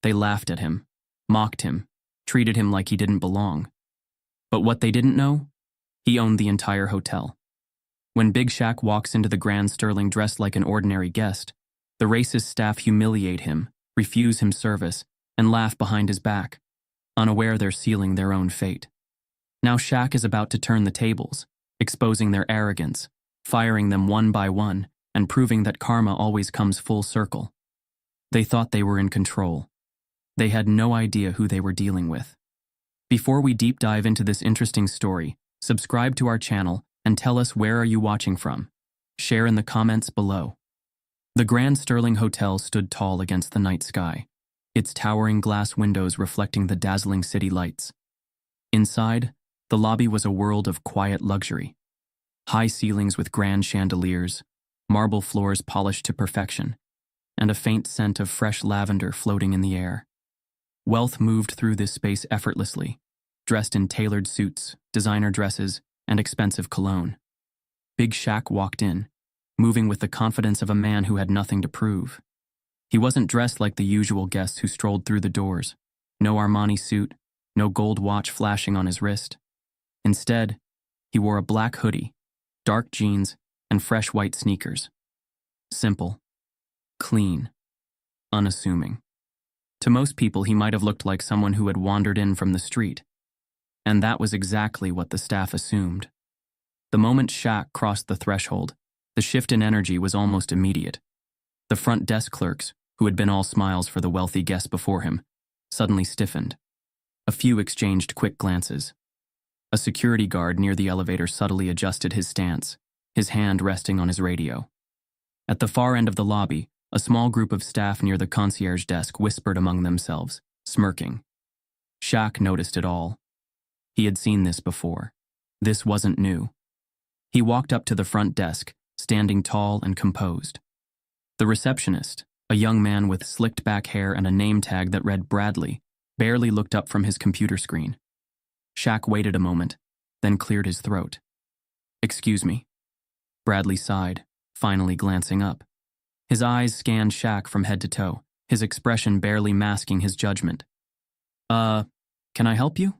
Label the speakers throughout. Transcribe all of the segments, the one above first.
Speaker 1: They laughed at him, mocked him, treated him like he didn't belong. But what they didn't know? He owned the entire hotel. When Big Shaq walks into the Grand Sterling dressed like an ordinary guest, the racist staff humiliate him, refuse him service, and laugh behind his back, unaware they're sealing their own fate. Now Shaq is about to turn the tables, exposing their arrogance, firing them one by one, and proving that karma always comes full circle. They thought they were in control. They had no idea who they were dealing with. Before we deep dive into this interesting story, subscribe to our channel and tell us where are you watching from. Share in the comments below. The Grand Sterling Hotel stood tall against the night sky, its towering glass windows reflecting the dazzling city lights. Inside, the lobby was a world of quiet luxury. High ceilings with grand chandeliers, marble floors polished to perfection, and a faint scent of fresh lavender floating in the air. Wealth moved through this space effortlessly, dressed in tailored suits, designer dresses, and expensive cologne. Big Shaq walked in, moving with the confidence of a man who had nothing to prove. He wasn't dressed like the usual guests who strolled through the doors. No Armani suit, no gold watch flashing on his wrist. Instead, he wore a black hoodie, dark jeans, and fresh white sneakers. Simple, clean, unassuming. To most people, he might have looked like someone who had wandered in from the street. And that was exactly what the staff assumed. The moment Shaq crossed the threshold, the shift in energy was almost immediate. The front desk clerks, who had been all smiles for the wealthy guest before him, suddenly stiffened. A few exchanged quick glances. A security guard near the elevator subtly adjusted his stance, his hand resting on his radio. At the far end of the lobby, a small group of staff near the concierge desk whispered among themselves, smirking. Shaq noticed it all. He had seen this before. This wasn't new. He walked up to the front desk, standing tall and composed. The receptionist, a young man with slicked back hair and a name tag that read Bradley, barely looked up from his computer screen. Shaq waited a moment, then cleared his throat. "Excuse me." Bradley sighed, finally glancing up. His eyes scanned Shaq from head to toe, his expression barely masking his judgment. Can I help you?"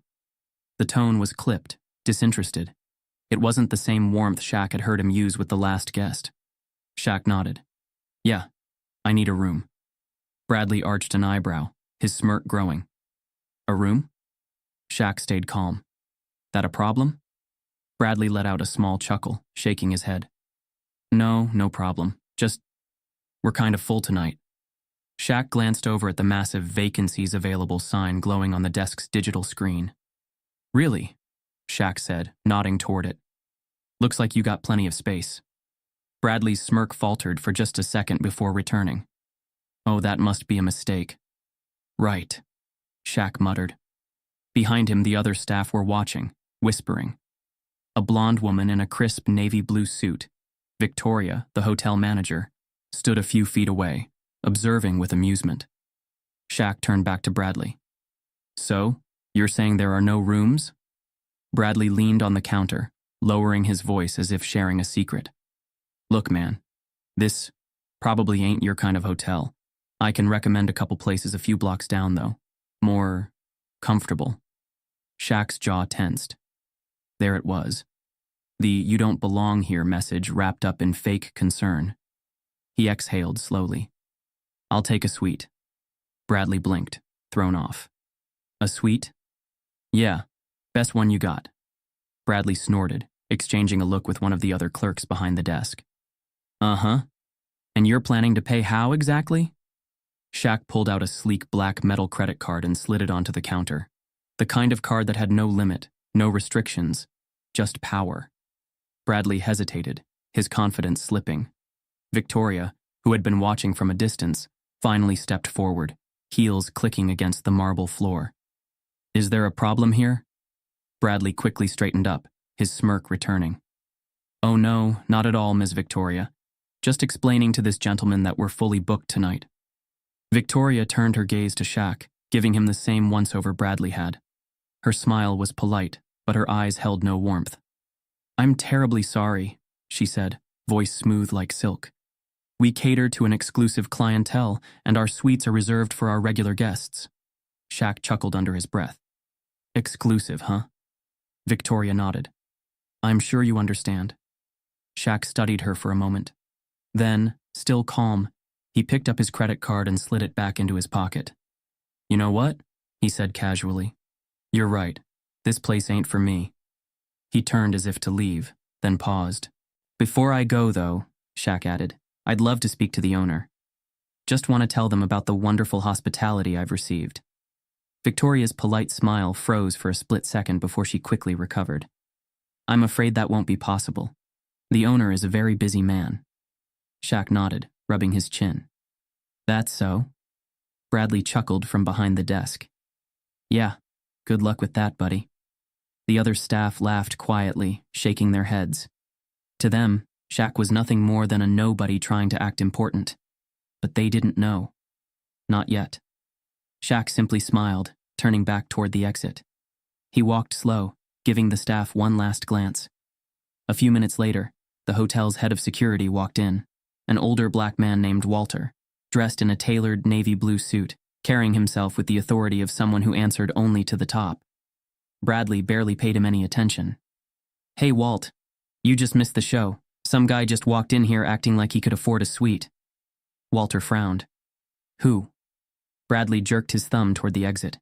Speaker 1: The tone was clipped, disinterested. It wasn't the same warmth Shaq had heard him use with the last guest. Shaq nodded. "Yeah, I need a room." Bradley arched an eyebrow, his smirk growing. "A room?" Shaq stayed calm. "That a problem?" Bradley let out a small chuckle, shaking his head. No problem. Just, we're kind of full tonight." Shaq glanced over at the massive vacancies available sign glowing on the desk's digital screen. "Really?" Shaq said, nodding toward it. "Looks like you got plenty of space." Bradley's smirk faltered for just a second before returning. "Oh, that must be a mistake." "Right," Shaq muttered. Behind him, the other staff were watching, whispering. A blonde woman in a crisp navy blue suit, Victoria, the hotel manager, stood a few feet away, observing with amusement. Shaq turned back to Bradley. "So, you're saying there are no rooms?" Bradley leaned on the counter, lowering his voice as if sharing a secret. "Look, man, this probably ain't your kind of hotel. I can recommend a couple places a few blocks down, though. More comfortable." Shaq's jaw tensed. There it was. The "you don't belong here" message wrapped up in fake concern. He exhaled slowly. "I'll take a suite." Bradley blinked, thrown off. "A suite?" "Yeah, best one you got." Bradley snorted, exchanging a look with one of the other clerks behind the desk. "Uh-huh. And you're planning to pay how exactly?" Shaq pulled out a sleek black metal credit card and slid it onto the counter. The kind of card that had no limit, no restrictions, just power. Bradley hesitated, his confidence slipping. Victoria, who had been watching from a distance, finally stepped forward, heels clicking against the marble floor. "Is there a problem here?" Bradley quickly straightened up, his smirk returning. "Oh no, not at all, Ms. Victoria. Just explaining to this gentleman that we're fully booked tonight." Victoria turned her gaze to Shaq, giving him the same once-over Bradley had. Her smile was polite, but her eyes held no warmth. "I'm terribly sorry," she said, voice smooth like silk. We cater to an exclusive clientele, and our suites are reserved for our regular guests. Shaq chuckled under his breath. Exclusive, huh? Victoria nodded. I'm sure you understand. Shaq studied her for a moment. Then, still calm, he picked up his credit card and slid it back into his pocket. You know what? He said casually. You're right. This place ain't for me. He turned as if to leave, then paused. Before I go, though, Shaq added, I'd love to speak to the owner. Just want to tell them about the wonderful hospitality I've received. Victoria's polite smile froze for a split second before she quickly recovered. I'm afraid that won't be possible. The owner is a very busy man. Shaq nodded, rubbing his chin. That's so? Bradley chuckled from behind the desk. Yeah, good luck with that, buddy. The other staff laughed quietly, shaking their heads. To them, Shaq was nothing more than a nobody trying to act important. But they didn't know. Not yet. Shaq simply smiled, turning back toward the exit. He walked slow, giving the staff one last glance. A few minutes later, the hotel's head of security walked in, an older black man named Walter, dressed in a tailored navy blue suit, carrying himself with the authority of someone who answered only to the top. Bradley barely paid him any attention. Hey, Walt, you just missed the show. Some guy just walked in here acting like he could afford a suite. Walter frowned. Who? Bradley jerked his thumb toward the exit.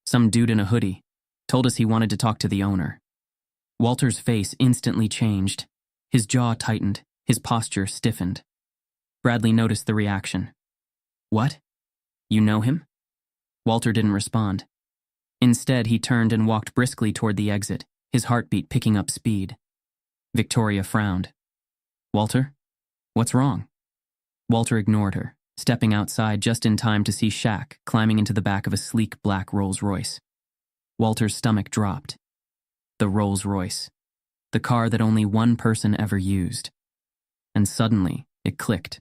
Speaker 1: Some dude in a hoodie. Told us he wanted to talk to the owner. Walter's face instantly changed. His jaw tightened, his posture stiffened. Bradley noticed the reaction. What? You know him? Walter didn't respond. Instead, he turned and walked briskly toward the exit, his heartbeat picking up speed. Victoria frowned. Walter? What's wrong? Walter ignored her, stepping outside just in time to see Shaq climbing into the back of a sleek black Rolls-Royce. Walter's stomach dropped. The Rolls-Royce. The car that only one person ever used. And suddenly, it clicked.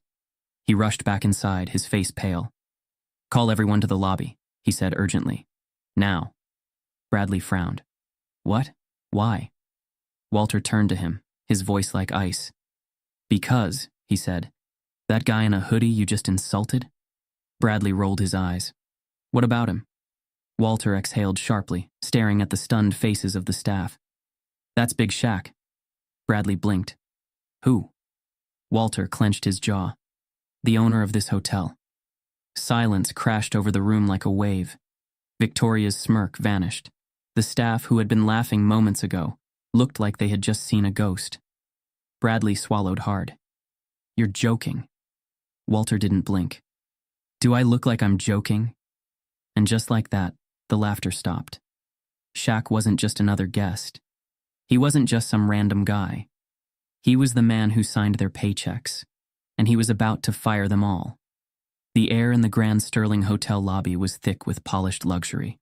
Speaker 1: He rushed back inside, his face pale. Call everyone to the lobby, he said urgently. Now. Bradley frowned. What? Why? Walter turned to him, his voice like ice. Because, he said, that guy in a hoodie you just insulted? Bradley rolled his eyes. What about him? Walter exhaled sharply, staring at the stunned faces of the staff. That's Big Shaq. Bradley blinked. Who? Walter clenched his jaw. The owner of this hotel. Silence crashed over the room like a wave. Victoria's smirk vanished. The staff, who had been laughing moments ago, looked like they had just seen a ghost. Bradley swallowed hard. You're joking. Walter didn't blink. Do I look like I'm joking? And just like that, the laughter stopped. Shaq wasn't just another guest. He wasn't just some random guy. He was the man who signed their paychecks, and he was about to fire them all. The air in the Grand Sterling Hotel lobby was thick with polished luxury.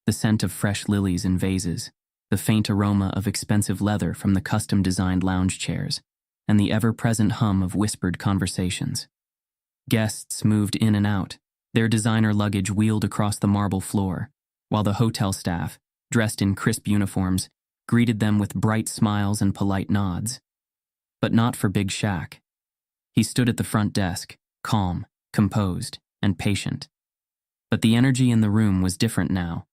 Speaker 1: The scent of fresh lilies in vases, the faint aroma of expensive leather from the custom-designed lounge chairs, and the ever-present hum of whispered conversations. Guests moved in and out, their designer luggage wheeled across the marble floor, while the hotel staff, dressed in crisp uniforms, greeted them with bright smiles and polite nods. But not for Big Shaq. He stood at the front desk, calm, composed, and patient. But the energy in the room was different now.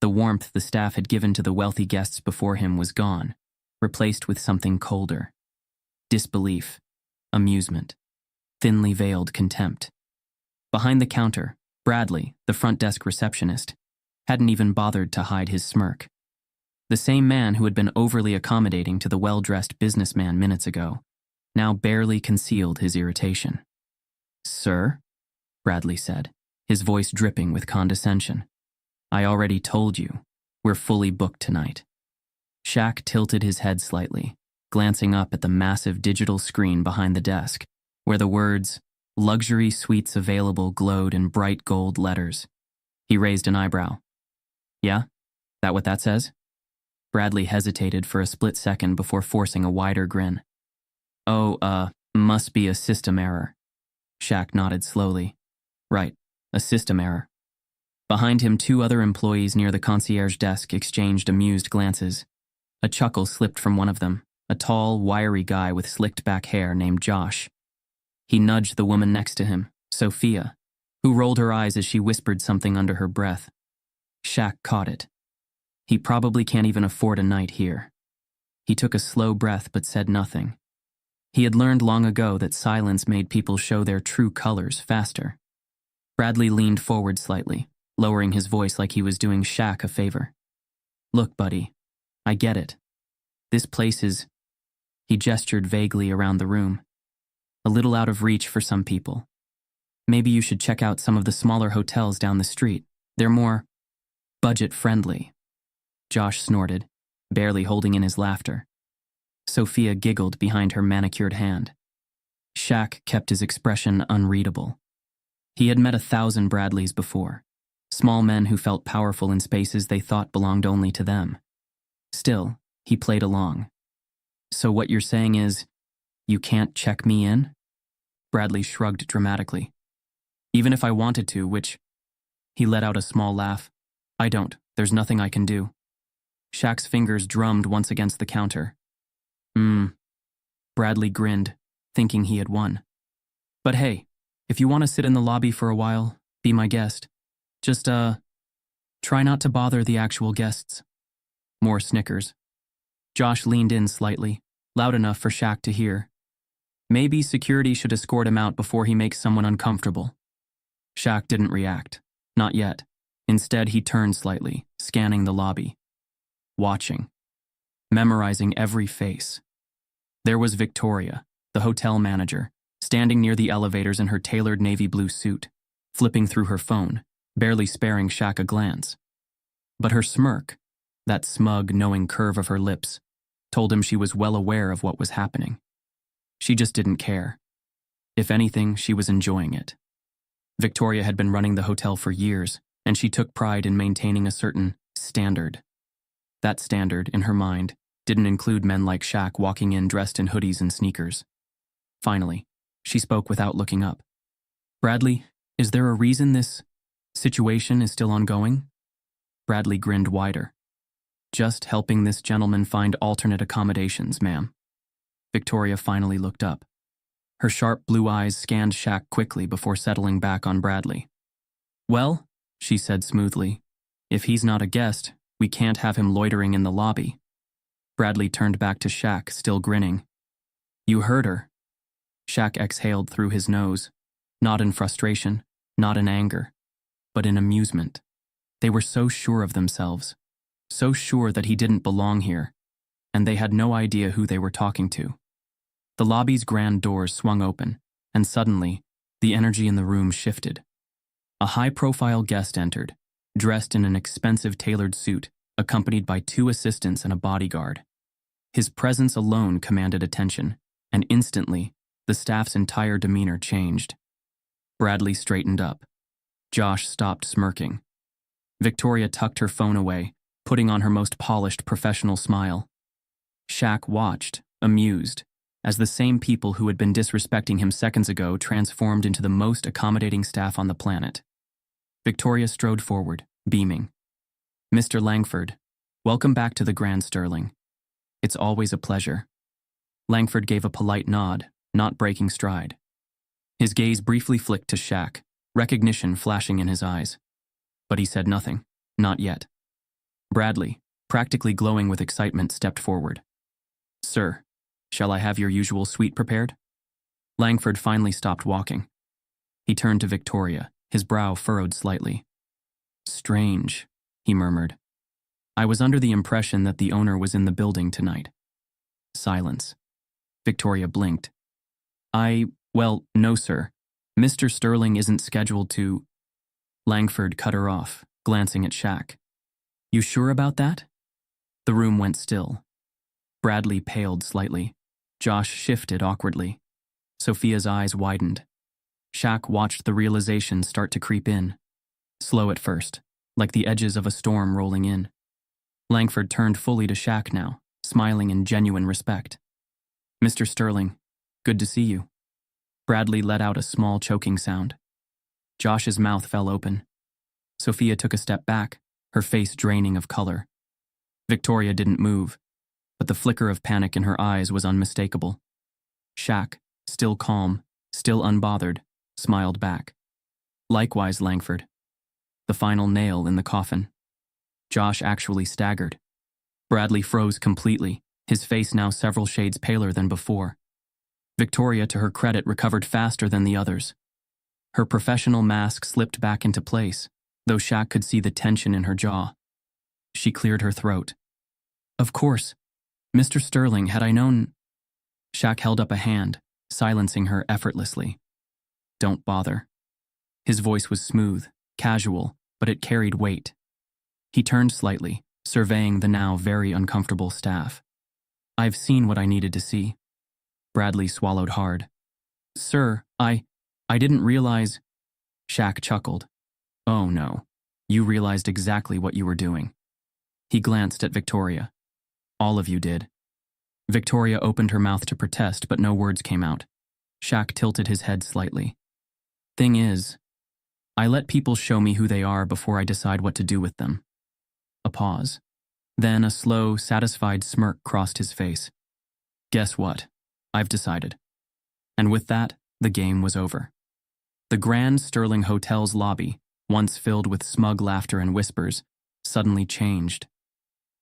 Speaker 1: The warmth the staff had given to the wealthy guests before him was gone, replaced with something colder. Disbelief, amusement, thinly veiled contempt. Behind the counter, Bradley, the front desk receptionist, hadn't even bothered to hide his smirk. The same man who had been overly accommodating to the well-dressed businessman minutes ago now barely concealed his irritation. Sir? Bradley said, his voice dripping with condescension. I already told you, we're fully booked tonight. Shaq tilted his head slightly, glancing up at the massive digital screen behind the desk, where the words, Luxury Suites Available glowed in bright gold letters. He raised an eyebrow. Yeah? That what that says? Bradley hesitated for a split second before forcing a wider grin. Oh, must be a system error. Shaq nodded slowly. Right, a system error. Behind him, two other employees near the concierge desk exchanged amused glances. A chuckle slipped from one of them, a tall, wiry guy with slicked back hair named Josh. He nudged the woman next to him, Sophia, who rolled her eyes as she whispered something under her breath. Shaq caught it. He probably can't even afford a night here. He took a slow breath but said nothing. He had learned long ago that silence made people show their true colors faster. Bradley leaned forward slightly, lowering his voice like he was doing Shaq a favor. Look, buddy, I get it. This place is, he gestured vaguely around the room, a little out of reach for some people. Maybe you should check out some of the smaller hotels down the street. They're more budget-friendly. Josh snorted, barely holding in his laughter. Sophia giggled behind her manicured hand. Shaq kept his expression unreadable. He had met 1,000 Bradleys before, small men who felt powerful in spaces they thought belonged only to them. Still, he played along. So what you're saying is, you can't check me in? Bradley shrugged dramatically. Even if I wanted to, which... He let out a small laugh. I don't. There's nothing I can do. Shaq's fingers drummed once against the counter. Bradley grinned, thinking he had won. But hey, if you want to sit in the lobby for a while, be my guest. Just, try not to bother the actual guests. More snickers. Josh leaned in slightly, loud enough for Shaq to hear. Maybe security should escort him out before he makes someone uncomfortable. Shaq didn't react. Not yet. Instead, he turned slightly, scanning the lobby. Watching. Memorizing every face. There was Victoria, the hotel manager, standing near the elevators in her tailored navy blue suit, flipping through her phone, barely sparing Shaq a glance. But her smirk, that smug, knowing curve of her lips, told him she was well aware of what was happening. She just didn't care. If anything, she was enjoying it. Victoria had been running the hotel for years, and she took pride in maintaining a certain standard. That standard, in her mind, didn't include men like Shaq walking in dressed in hoodies and sneakers. Finally, she spoke without looking up. Bradley, is there a reason this situation is still ongoing? Bradley grinned wider. Just helping this gentleman find alternate accommodations, ma'am. Victoria finally looked up. Her sharp blue eyes scanned Shaq quickly before settling back on Bradley. Well, she said smoothly, if he's not a guest, we can't have him loitering in the lobby. Bradley turned back to Shaq, still grinning. You heard her. Shaq exhaled through his nose, not in frustration, not in anger, but in amusement. They were so sure of themselves, so sure that he didn't belong here, and they had no idea who they were talking to. The lobby's grand doors swung open, and suddenly, the energy in the room shifted. A high-profile guest entered, dressed in an expensive tailored suit, accompanied by 2 assistants and a bodyguard. His presence alone commanded attention, and instantly, the staff's entire demeanor changed. Bradley straightened up. Josh stopped smirking. Victoria tucked her phone away, putting on her most polished professional smile. Shaq watched, amused, as the same people who had been disrespecting him seconds ago transformed into the most accommodating staff on the planet. Victoria strode forward, beaming. Mr. Langford, welcome back to the Grand Sterling. It's always a pleasure. Langford gave a polite nod, not breaking stride. His gaze briefly flicked to Shaq, recognition flashing in his eyes. But he said nothing, not yet. Bradley, practically glowing with excitement, stepped forward. Sir, shall I have your usual suite prepared? Langford finally stopped walking. He turned to Victoria, his brow furrowed slightly. Strange, he murmured. I was under the impression that the owner was in the building tonight. Silence. Victoria blinked. Well, no, sir. Mr. Sterling isn't scheduled to... Langford cut her off, glancing at Shaq. You sure about that? The room went still. Bradley paled slightly. Josh shifted awkwardly. Sophia's eyes widened. Shaq watched the realization start to creep in. Slow at first, like the edges of a storm rolling in. Langford turned fully to Shaq now, smiling in genuine respect. Mr. Sterling, good to see you. Bradley let out a small choking sound. Josh's mouth fell open. Sophia took a step back, her face draining of color. Victoria didn't move, but the flicker of panic in her eyes was unmistakable. Shaq, still calm, still unbothered, smiled back. Likewise, Langford. The final nail in the coffin. Josh actually staggered. Bradley froze completely, his face now several shades paler than before. Victoria, to her credit, recovered faster than the others. Her professional mask slipped back into place, though Shaq could see the tension in her jaw. She cleared her throat. Of course. Mr. Sterling, had I known... Shaq held up a hand, silencing her effortlessly. Don't bother. His voice was smooth, casual, but it carried weight. He turned slightly, surveying the now very uncomfortable staff. I've seen what I needed to see. Bradley swallowed hard. Sir, I didn't realize... Shaq chuckled. Oh no, you realized exactly what you were doing. He glanced at Victoria. All of you did. Victoria opened her mouth to protest, but no words came out. Shaq tilted his head slightly. Thing is, I let people show me who they are before I decide what to do with them. A pause. Then a slow, satisfied smirk crossed his face. Guess what? I've decided. And with that, the game was over. The Grand Sterling Hotel's lobby, once filled with smug laughter and whispers, suddenly changed.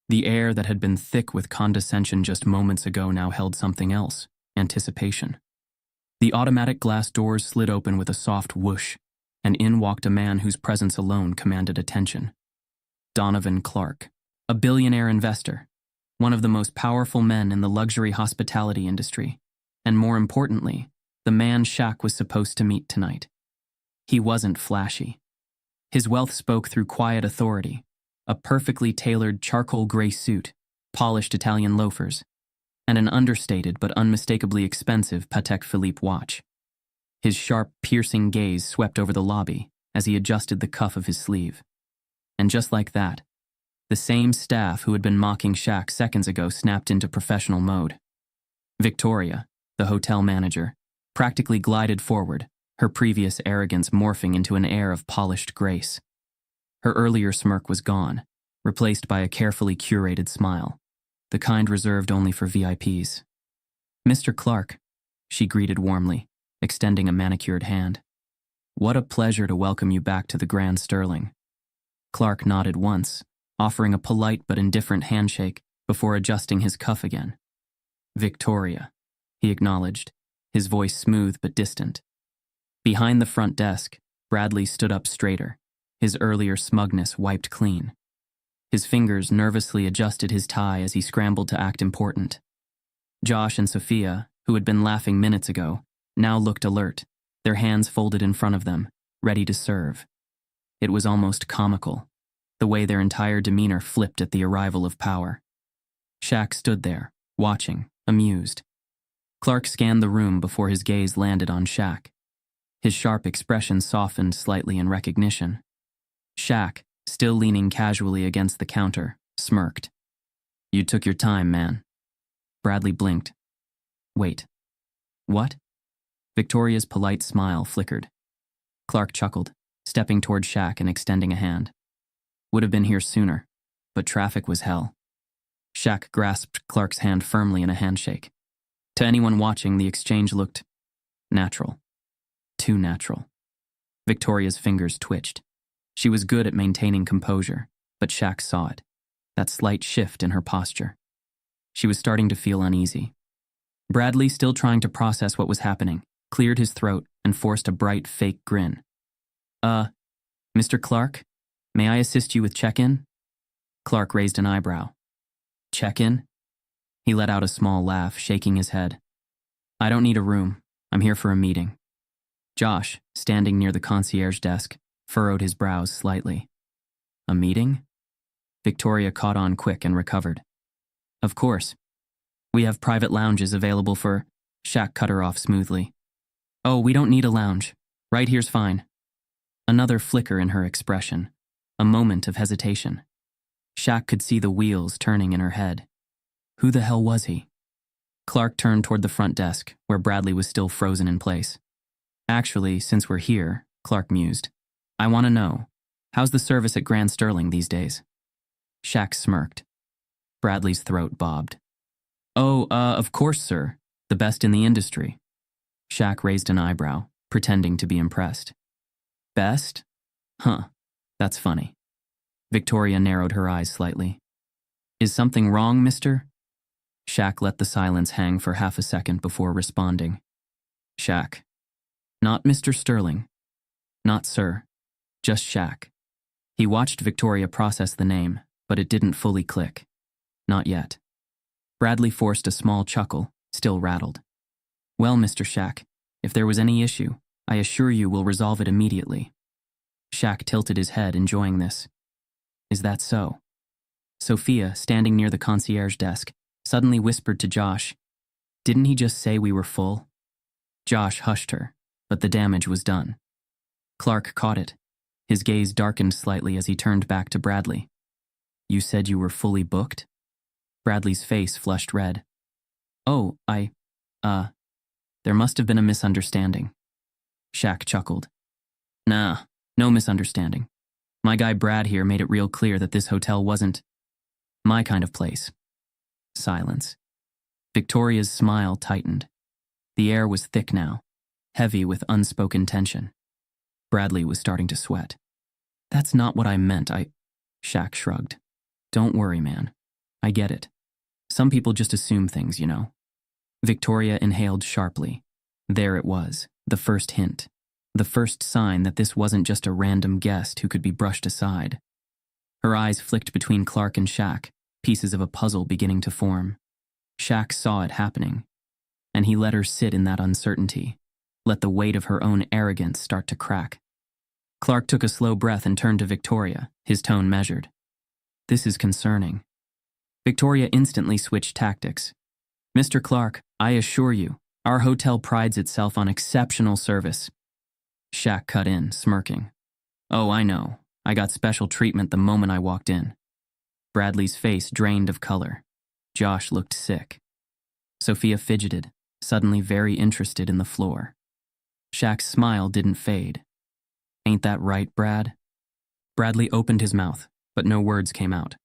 Speaker 1: The air that had been thick with condescension just moments ago now held something else, anticipation. The automatic glass doors slid open with a soft whoosh, and in walked a man whose presence alone commanded attention. Donovan Clark, a billionaire investor, one of the most powerful men in the luxury hospitality industry, and more importantly, the man Shaq was supposed to meet tonight. He wasn't flashy. His wealth spoke through quiet authority, a perfectly tailored charcoal gray suit, polished Italian loafers, and an understated but unmistakably expensive Patek Philippe watch. His sharp, piercing gaze swept over the lobby as he adjusted the cuff of his sleeve. And just like that, the same staff who had been mocking Shaq seconds ago snapped into professional mode. Victoria, the hotel manager, practically glided forward, her previous arrogance morphing into an air of polished grace. Her earlier smirk was gone, replaced by a carefully curated smile, the kind reserved only for VIPs. Mr. Clark, she greeted warmly, extending a manicured hand. What a pleasure to welcome you back to the Grand Sterling. Clark nodded once, offering a polite but indifferent handshake before adjusting his cuff again. Victoria, he acknowledged, his voice smooth but distant. Behind the front desk, Bradley stood up straighter, his earlier smugness wiped clean. His fingers nervously adjusted his tie as he scrambled to act important. Josh and Sophia, who had been laughing minutes ago, now looked alert, their hands folded in front of them, ready to serve. It was almost comical, the way their entire demeanor flipped at the arrival of power. Shaq stood there, watching, amused. Clark scanned the room before his gaze landed on Shaq. His sharp expression softened slightly in recognition. Shaq, still leaning casually against the counter, smirked. You took your time, man. Bradley blinked. Wait. What? Victoria's polite smile flickered. Clark chuckled, stepping toward Shaq and extending a hand. Would have been here sooner, but traffic was hell. Shaq grasped Clark's hand firmly in a handshake. To anyone watching, the exchange looked natural. Too natural. Victoria's fingers twitched. She was good at maintaining composure, but Shaq saw it, that slight shift in her posture. She was starting to feel uneasy. Bradley, still trying to process what was happening, cleared his throat and forced a bright, fake grin. Mr. Clark, may I assist you with check-in? Clark raised an eyebrow. Check-in? He let out a small laugh, shaking his head. I don't need a room. I'm here for a meeting. Josh, standing near the concierge desk, furrowed his brows slightly. A meeting? Victoria caught on quick and recovered. Of course. We have private lounges available for... Shaq cut her off smoothly. Oh, we don't need a lounge. Right here's fine. Another flicker in her expression. A moment of hesitation. Shaq could see the wheels turning in her head. Who the hell was he? Clark turned toward the front desk, where Bradley was still frozen in place. Actually, since we're here, Clark mused, I want to know, how's the service at Grand Sterling these days? Shaq smirked. Bradley's throat bobbed. Oh, of course, sir. The best in the industry. Shaq raised an eyebrow, pretending to be impressed. Best? Huh, that's funny. Victoria narrowed her eyes slightly. Is something wrong, mister? Shaq let the silence hang for half a second before responding. Shaq. Not Mr. Sterling. Not sir. Just Shaq. He watched Victoria process the name, but it didn't fully click. Not yet. Bradley forced a small chuckle, still rattled. Well, Mr. Shaq, if there was any issue, I assure you we'll resolve it immediately. Shaq tilted his head, enjoying this. Is that so? Sophia, standing near the concierge desk, suddenly whispered to Josh, Didn't he just say we were full? Josh hushed her, but the damage was done. Clark caught it. His gaze darkened slightly as he turned back to Bradley. You said you were fully booked? Bradley's face flushed red. Oh, there must have been a misunderstanding. Shaq chuckled. Nah, no misunderstanding. My guy Brad here made it real clear that this hotel wasn't my kind of place. Silence. Victoria's smile tightened. The air was thick now, heavy with unspoken tension. Bradley was starting to sweat. That's not what I meant, Shaq shrugged. Don't worry, man. I get it. Some people just assume things, you know. Victoria inhaled sharply. There it was, the first hint. The first sign that this wasn't just a random guest who could be brushed aside. Her eyes flicked between Clark and Shaq, pieces of a puzzle beginning to form. Shaq saw it happening, and he let her sit in that uncertainty, let the weight of her own arrogance start to crack. Clark took a slow breath and turned to Victoria, his tone measured. This is concerning. Victoria instantly switched tactics. Mr. Clark, I assure you, our hotel prides itself on exceptional service. Shaq cut in, smirking. Oh, I know. I got special treatment the moment I walked in. Bradley's face drained of color. Josh looked sick. Sophia fidgeted, suddenly very interested in the floor. Shaq's smile didn't fade. Ain't that right, Brad? Bradley opened his mouth, but no words came out.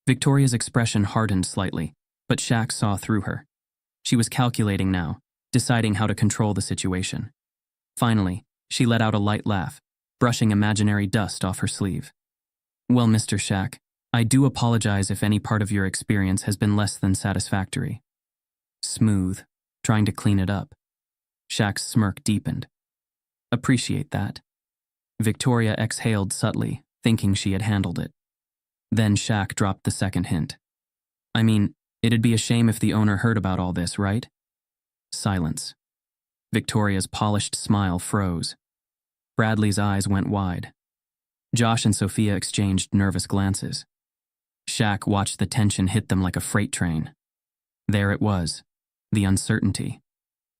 Speaker 1: Victoria's expression hardened slightly, but Shaq saw through her. She was calculating now, deciding how to control the situation. Finally, she let out a light laugh, brushing imaginary dust off her sleeve. Well, Mr. Shaq, I do apologize if any part of your experience has been less than satisfactory. Smooth, trying to clean it up. Shaq's smirk deepened. Appreciate that. Victoria exhaled subtly, thinking she had handled it. Then Shaq dropped the second hint. I mean, it'd be a shame if the owner heard about all this, right? Silence. Victoria's polished smile froze. Bradley's eyes went wide. Josh and Sophia exchanged nervous glances. Shaq watched the tension hit them like a freight train. There it was, the uncertainty,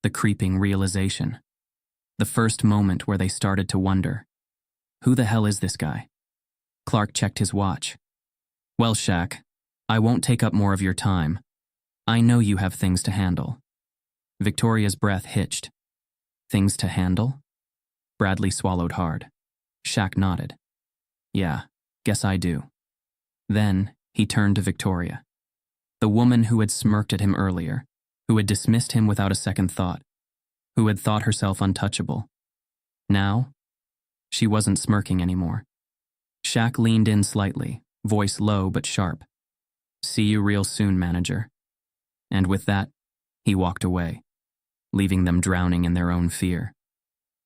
Speaker 1: the creeping realization. The first moment where they started to wonder, who the hell is this guy? Clark checked his watch. Well, Shaq, I won't take up more of your time. I know you have things to handle. Victoria's breath hitched. Things to handle? Bradley swallowed hard. Shaq nodded. Yeah, guess I do. Then he turned to Victoria, the woman who had smirked at him earlier, who had dismissed him without a second thought, who had thought herself untouchable. Now, she wasn't smirking anymore. Shaq leaned in slightly, voice low but sharp. See you real soon, manager. And with that, he walked away, leaving them drowning in their own fear.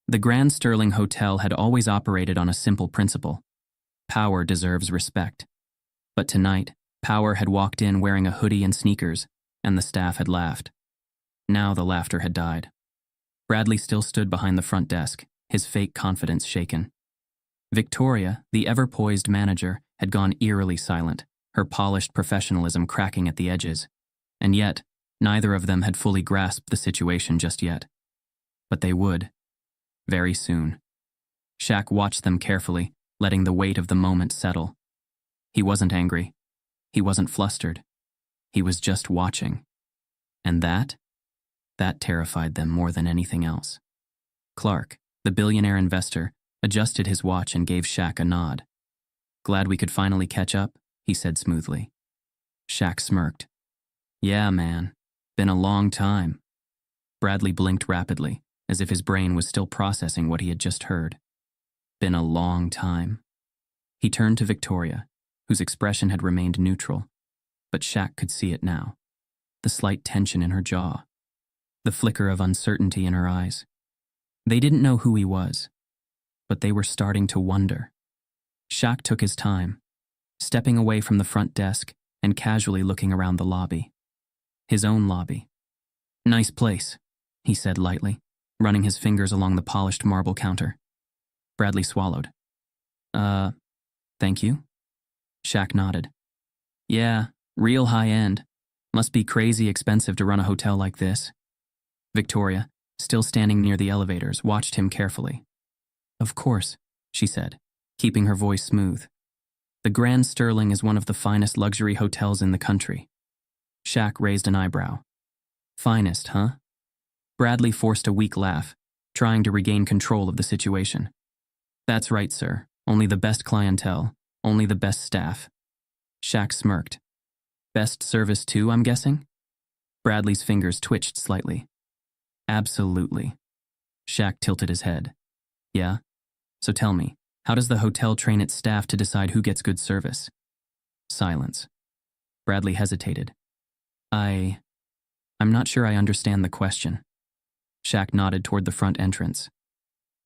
Speaker 1: The Grand Sterling Hotel had always operated on a simple principle. Power deserves respect. But tonight, Power had walked in wearing a hoodie and sneakers, and the staff had laughed. Now the laughter had died. Bradley still stood behind the front desk, his fake confidence shaken. Victoria, the ever-poised manager, had gone eerily silent, her polished professionalism cracking at the edges. And yet, neither of them had fully grasped the situation just yet. But they would. Very soon. Shaq watched them carefully, letting the weight of the moment settle. He wasn't angry. He wasn't flustered. He was just watching. And that terrified them more than anything else. Clark, the billionaire investor, adjusted his watch and gave Shaq a nod. Glad we could finally catch up, he said smoothly. Shaq smirked. Yeah, man. Been a long time. Bradley blinked rapidly, as if his brain was still processing what he had just heard. Been a long time. He turned to Victoria, whose expression had remained neutral, but Shaq could see it now. The slight tension in her jaw, the flicker of uncertainty in her eyes. They didn't know who he was, but they were starting to wonder. Shaq took his time, stepping away from the front desk and casually looking around the lobby. His own lobby. "Nice place," he said lightly, running his fingers along the polished marble counter. Bradley swallowed. Thank you?" Shaq nodded. "Yeah, real high-end. Must be crazy expensive to run a hotel like this." Victoria, still standing near the elevators, watched him carefully. "Of course," she said, keeping her voice smooth. "The Grand Sterling is one of the finest luxury hotels in the country." Shaq raised an eyebrow. "Finest, huh?" Bradley forced a weak laugh, trying to regain control of the situation. "That's right, sir. Only the best clientele, only the best staff." Shaq smirked. "Best service too, I'm guessing?" Bradley's fingers twitched slightly. "Absolutely." Shaq tilted his head. "Yeah? So tell me, how does the hotel train its staff to decide who gets good service?" Silence. Bradley hesitated. I'm not sure I understand the question." Shaq nodded toward the front entrance.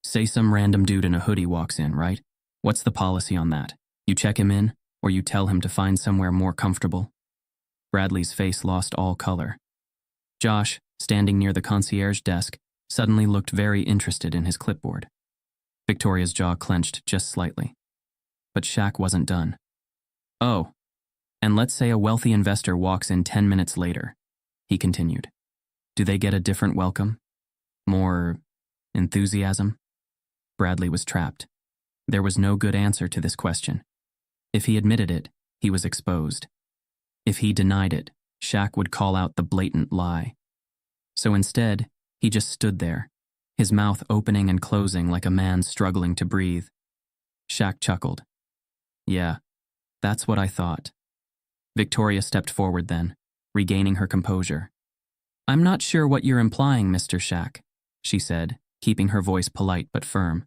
Speaker 1: "Say some random dude in a hoodie walks in, right? What's the policy on that? You check him in, or you tell him to find somewhere more comfortable?" Bradley's face lost all color. Josh, standing near the concierge desk, suddenly looked very interested in his clipboard. Victoria's jaw clenched just slightly. But Shaq wasn't done. "Oh, and let's say a wealthy investor walks in 10 minutes later," he continued. "Do they get a different welcome? More enthusiasm?" Bradley was trapped. There was no good answer to this question. If he admitted it, he was exposed. If he denied it, Shaq would call out the blatant lie. So instead, he just stood there, his mouth opening and closing like a man struggling to breathe. Shaq chuckled. "Yeah, that's what I thought." Victoria stepped forward then, regaining her composure. "I'm not sure what you're implying, Mr. Shaq," she said, keeping her voice polite but firm.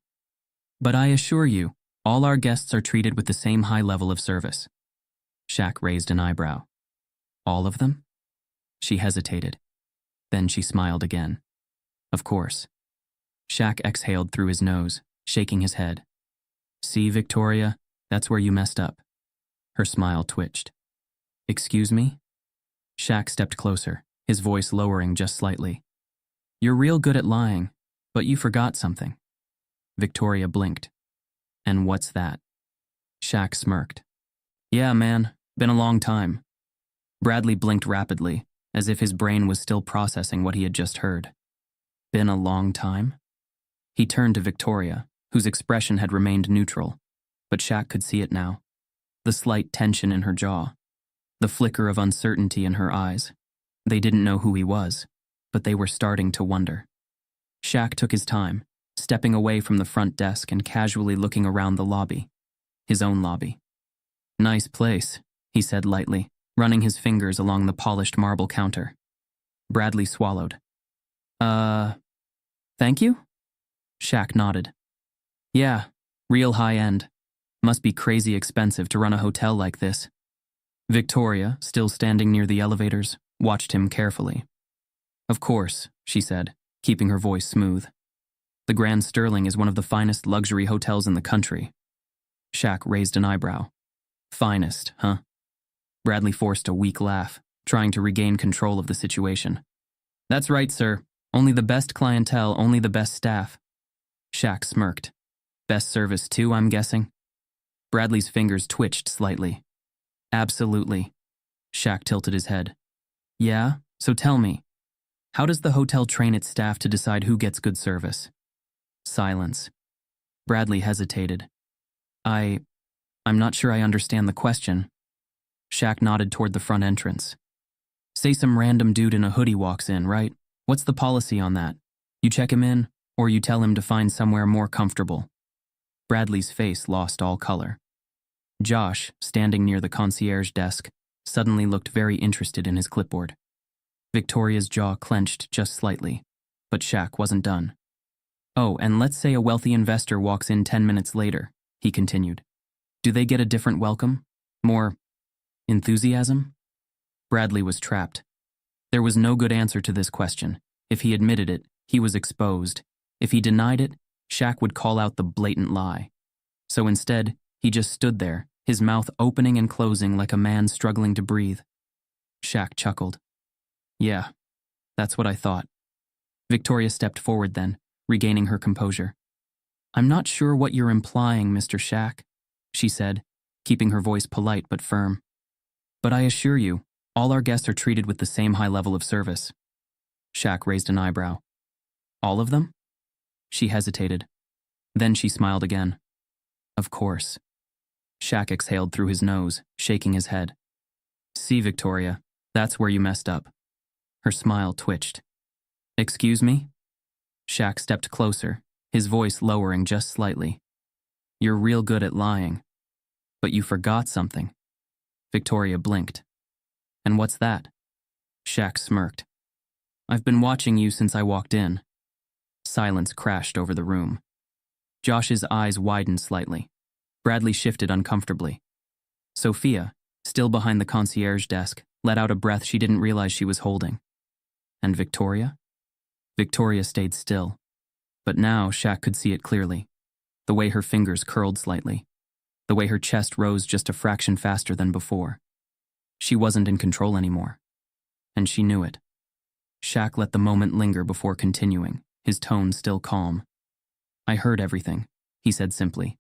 Speaker 1: "But I assure you, all our guests are treated with the same high level of service." Shaq raised an eyebrow. "All of them?" She hesitated. Then she smiled again. "Of course." Shaq exhaled through his nose, shaking his head. "See, Victoria, that's where you messed up." Her smile twitched. "Excuse me?" Shaq stepped closer, his voice lowering just slightly. "You're real good at lying, but you forgot something." Victoria blinked. "And what's that?" Shaq smirked. "Yeah, man, been a long time." Bradley blinked rapidly, as if his brain was still processing what he had just heard. "Been a long time?" He turned to Victoria, whose expression had remained neutral, but Shaq could see it now. The slight tension in her jaw, the flicker of uncertainty in her eyes. They didn't know who he was, but they were starting to wonder. Shaq took his time, stepping away from the front desk and casually looking around the lobby. His own lobby. "Nice place," he said lightly, running his fingers along the polished marble counter. Bradley swallowed. Thank you?" Shaq nodded. "Yeah, real high-end. Must be crazy expensive to run a hotel like this." Victoria, still standing near the elevators, watched him carefully. "Of course," she said, keeping her voice smooth. "The Grand Sterling is one of the finest luxury hotels in the country." Shaq raised an eyebrow. "Finest, huh?" Bradley forced a weak laugh, trying to regain control of the situation. "That's right, sir. Only the best clientele, only the best staff." Shaq smirked. "Best service too, I'm guessing?" Bradley's fingers twitched slightly. "Absolutely." Shaq tilted his head. "Yeah? So tell me, how does the hotel train its staff to decide who gets good service?" Silence. Bradley hesitated. I'm not sure I understand the question." Shaq nodded toward the front entrance. "Say some random dude in a hoodie walks in, right? What's the policy on that? You check him in, or you tell him to find somewhere more comfortable?" Bradley's face lost all color. Josh, standing near the concierge desk, suddenly looked very interested in his clipboard. Victoria's jaw clenched just slightly, But Shaq wasn't done. "Oh, and let's say a wealthy investor walks in 10 minutes later," he continued. "Do they get a different welcome? More enthusiasm?" Bradley was trapped. There was no good answer to this question. If he admitted it, he was exposed. If he denied it, Shaq would call out the blatant lie. So instead, he just stood there, his mouth opening and closing like a man struggling to breathe. Shaq chuckled. "Yeah, that's what I thought." Victoria stepped forward then, regaining her composure. "I'm not sure what you're implying, Mr. Shaq," she said, keeping her voice polite but firm. "But I assure you, all our guests are treated with the same high level of service." Shaq raised an eyebrow. "All of them?" She hesitated. Then she smiled again. "Of course." Shaq exhaled through his nose, shaking his head. "See, Victoria, that's where you messed up." Her smile twitched. "Excuse me?" Shaq stepped closer, his voice lowering just slightly. "You're real good at lying. But you forgot something." Victoria blinked. "And what's that?" Shaq smirked. "I've been watching you since I walked in." Silence crashed over the room. Josh's eyes widened slightly. Bradley shifted uncomfortably. Sophia, still behind the concierge desk, let out a breath she didn't realize she was holding. And Victoria? Victoria stayed still. But now Shaq could see it clearly. The way her fingers curled slightly. The way her chest rose just a fraction faster than before. She wasn't in control anymore. And she knew it. Shaq let the moment linger before continuing, his tone still calm. "I heard everything," he said simply.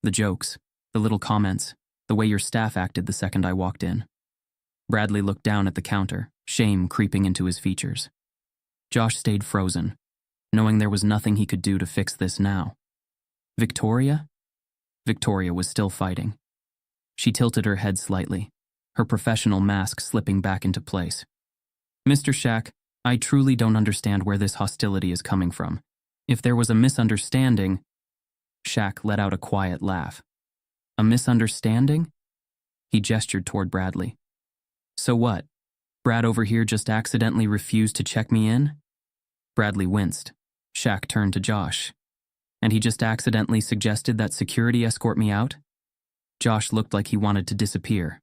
Speaker 1: "The jokes, the little comments, the way your staff acted the second I walked in." Bradley looked down at the counter, shame creeping into his features. Josh stayed frozen, knowing there was nothing he could do to fix this now. Victoria? Victoria was still fighting. She tilted her head slightly, her professional mask slipping back into place. "Mr. Shaq, I truly don't understand where this hostility is coming from. If there was a misunderstanding..." Shaq let out a quiet laugh. "A misunderstanding?" He gestured toward Bradley. "So what? Brad over here just accidentally refused to check me in?" Bradley winced. Shaq turned to Josh. "And he just accidentally suggested that security escort me out?" Josh looked like he wanted to disappear.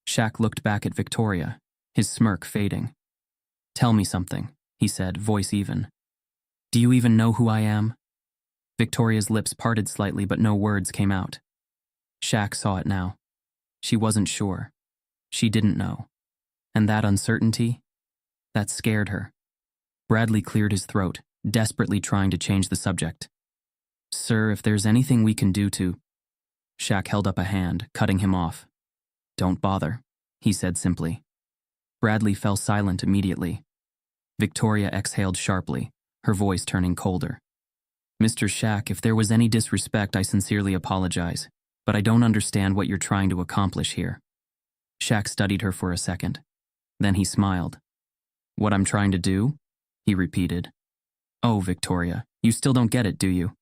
Speaker 1: Shaq looked back at Victoria, his smirk fading. "Tell me something," he said, voice even. "Do you even know who I am?" Victoria's lips parted slightly, but no words came out. Shaq saw it now. She wasn't sure. She didn't know. And that uncertainty? That scared her. Bradley cleared his throat, desperately trying to change the subject. "Sir, if there's anything we can do to..." Shaq held up a hand, cutting him off. "Don't bother," he said simply. Bradley fell silent immediately. Victoria exhaled sharply, her voice turning colder. "Mr. Shaq, if there was any disrespect, I sincerely apologize, but I don't understand what you're trying to accomplish here." Shaq studied her for a second. Then he smiled. "What I'm trying to do?" he repeated. "Oh, Victoria, you still don't get it, do you?"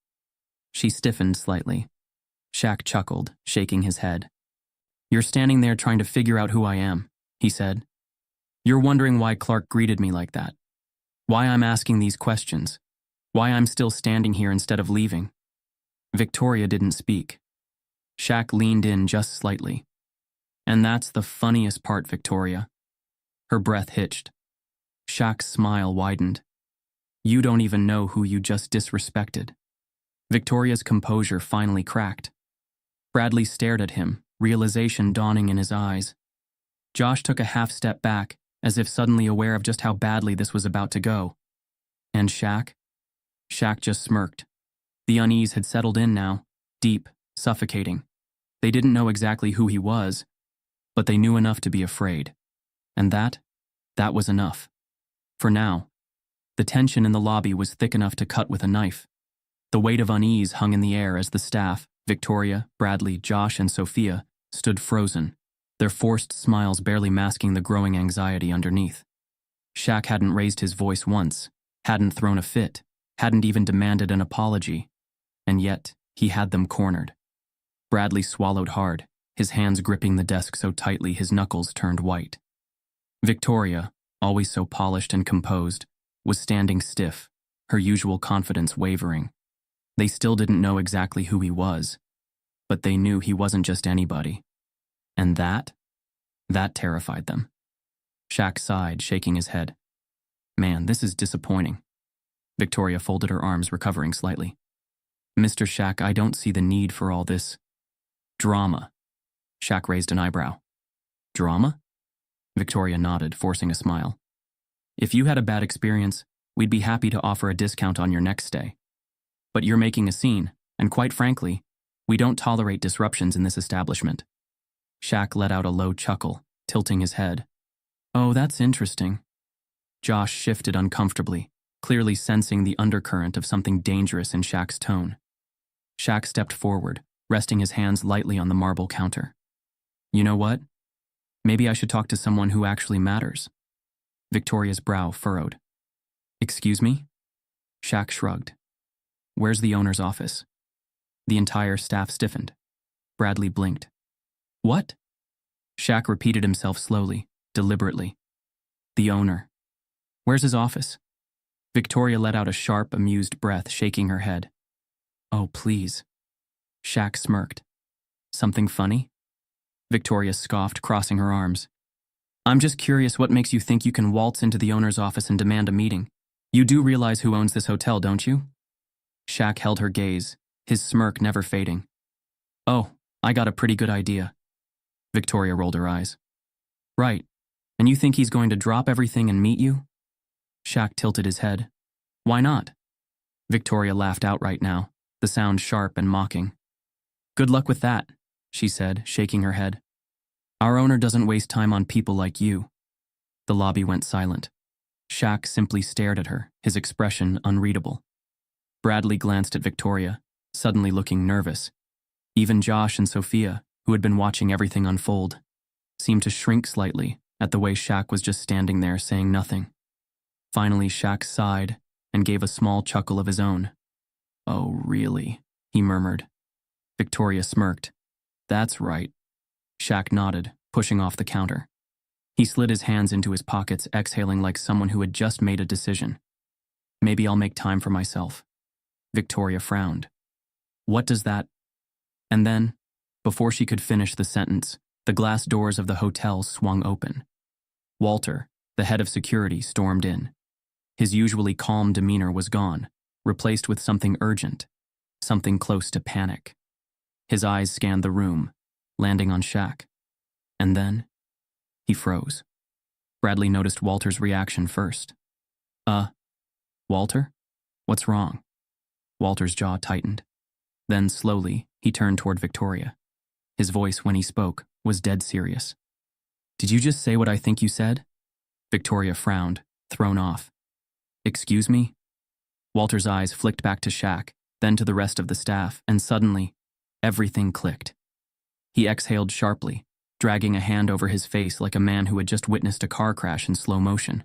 Speaker 1: She stiffened slightly. Shaq chuckled, shaking his head. "You're standing there trying to figure out who I am," he said. "You're wondering why Clark greeted me like that. Why I'm asking these questions. Why I'm still standing here instead of leaving." Victoria didn't speak. Shaq leaned in just slightly. "And that's the funniest part, Victoria." Her breath hitched. Shaq's smile widened. "You don't even know who you just disrespected." Victoria's composure finally cracked. Bradley stared at him, realization dawning in his eyes. Josh took a half step back, as if suddenly aware of just how badly this was about to go. And Shaq? Shaq just smirked. The unease had settled in now, deep, suffocating. They didn't know exactly who he was, but they knew enough to be afraid. And that was enough. For now, the tension in the lobby was thick enough to cut with a knife. The weight of unease hung in the air as the staff, Victoria, Bradley, Josh, and Sophia, stood frozen, their forced smiles barely masking the growing anxiety underneath. Shaq hadn't raised his voice once, hadn't thrown a fit, hadn't even demanded an apology, and yet he had them cornered. Bradley swallowed hard, his hands gripping the desk so tightly his knuckles turned white. Victoria, always so polished and composed, was standing stiff, her usual confidence wavering. They still didn't know exactly who he was, but they knew he wasn't just anybody. And that terrified them. Shaq sighed, shaking his head. Man, this is disappointing. Victoria folded her arms, recovering slightly. Mr. Shaq, I don't see the need for all this drama. Shaq raised an eyebrow. Drama? Victoria nodded, forcing a smile. If you had a bad experience, we'd be happy to offer a discount on your next stay. But you're making a scene, and quite frankly, we don't tolerate disruptions in this establishment. Shaq let out a low chuckle, tilting his head. Oh, that's interesting. Josh shifted uncomfortably, clearly sensing the undercurrent of something dangerous in Shaq's tone. Shaq stepped forward, resting his hands lightly on the marble counter. You know what? Maybe I should talk to someone who actually matters. Victoria's brow furrowed. Excuse me? Shaq shrugged. Where's the owner's office? The entire staff stiffened. Bradley blinked. What? Shaq repeated himself slowly, deliberately. The owner. Where's his office? Victoria let out a sharp, amused breath, shaking her head. Oh, please. Shaq smirked. Something funny? Victoria scoffed, crossing her arms. I'm just curious what makes you think you can waltz into the owner's office and demand a meeting. You do realize who owns this hotel, don't you? Shaq held her gaze, his smirk never fading. Oh, I got a pretty good idea. Victoria rolled her eyes. Right. And you think he's going to drop everything and meet you? Shaq tilted his head. Why not? Victoria laughed outright now, the sound sharp and mocking. Good luck with that, she said, shaking her head. Our owner doesn't waste time on people like you. The lobby went silent. Shaq simply stared at her, his expression unreadable. Bradley glanced at Victoria, suddenly looking nervous. Even Josh and Sophia, who had been watching everything unfold, seemed to shrink slightly at the way Shaq was just standing there saying nothing. Finally, Shaq sighed and gave a small chuckle of his own. Oh, really? He murmured. Victoria smirked. That's right. Shaq nodded, pushing off the counter. He slid his hands into his pockets, exhaling like someone who had just made a decision. Maybe I'll make time for myself. Victoria frowned. What does that? And then, before she could finish the sentence, the glass doors of the hotel swung open. Walter, the head of security, stormed in. His usually calm demeanor was gone, replaced with something urgent, something close to panic. His eyes scanned the room, landing on Shaq. And then, he froze. Bradley noticed Walter's reaction first. Walter? What's wrong? Walter's jaw tightened. Then, slowly, he turned toward Victoria. His voice, when he spoke, was dead serious. Did you just say what I think you said? Victoria frowned, thrown off. Excuse me? Walter's eyes flicked back to Shaq, then to the rest of the staff, and suddenly, everything clicked. He exhaled sharply, dragging a hand over his face like a man who had just witnessed a car crash in slow motion.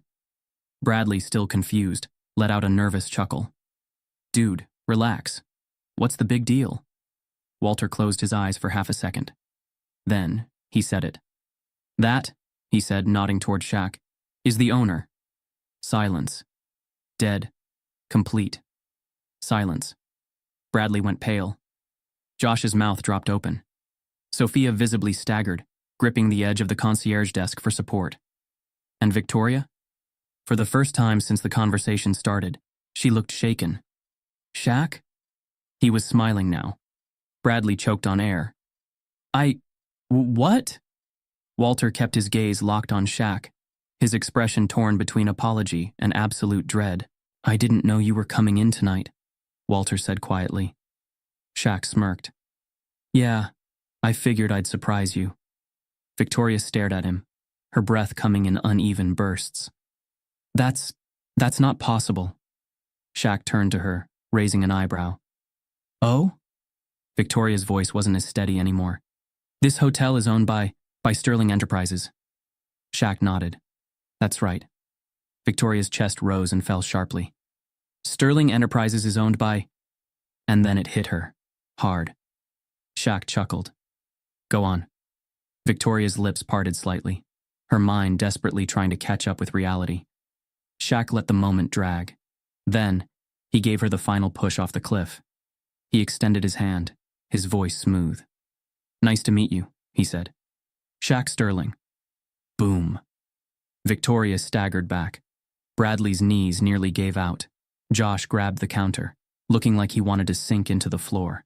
Speaker 1: Bradley, still confused, let out a nervous chuckle. Dude, relax. What's the big deal? Walter closed his eyes for half a second. Then, he said it. That, he said, nodding toward Shaq, is the owner. Silence. Dead. Complete. Silence. Bradley went pale. Josh's mouth dropped open. Sophia visibly staggered, gripping the edge of the concierge desk for support. And Victoria? For the first time since the conversation started, she looked shaken. Shaq? He was smiling now. Bradley choked on air. What? Walter kept his gaze locked on Shaq, his expression torn between apology and absolute dread. I didn't know you were coming in tonight, Walter said quietly. Shaq smirked. Yeah, I figured I'd surprise you. Victoria stared at him, her breath coming in uneven bursts. That's not possible. Shaq turned to her, raising an eyebrow. Oh? Victoria's voice wasn't as steady anymore. This hotel is owned by Sterling Enterprises. Shaq nodded. That's right. Victoria's chest rose and fell sharply. Sterling Enterprises is owned by... And then it hit her. Hard. Shaq chuckled. Go on. Victoria's lips parted slightly, her mind desperately trying to catch up with reality. Shaq let the moment drag. Then, He gave her the final push off the cliff. He extended his hand, his voice smooth. "Nice to meet you," he said. "Shaq Sterling." Boom. Victoria staggered back. Bradley's knees nearly gave out. Josh grabbed the counter, looking like he wanted to sink into the floor.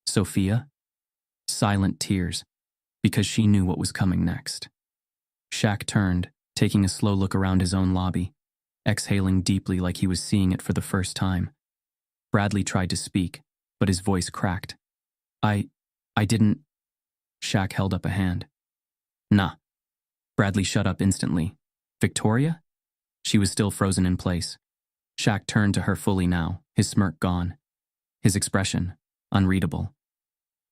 Speaker 1: Sophia? Silent tears, because she knew what was coming next. Shaq turned, taking a slow look around his own lobby, exhaling deeply like he was seeing it for the first time. Bradley tried to speak, but his voice cracked. I didn't." Shaq held up a hand. "Nah." Bradley shut up instantly. "Victoria?" She was still frozen in place. Shaq turned to her fully now, his smirk gone. His expression, unreadable.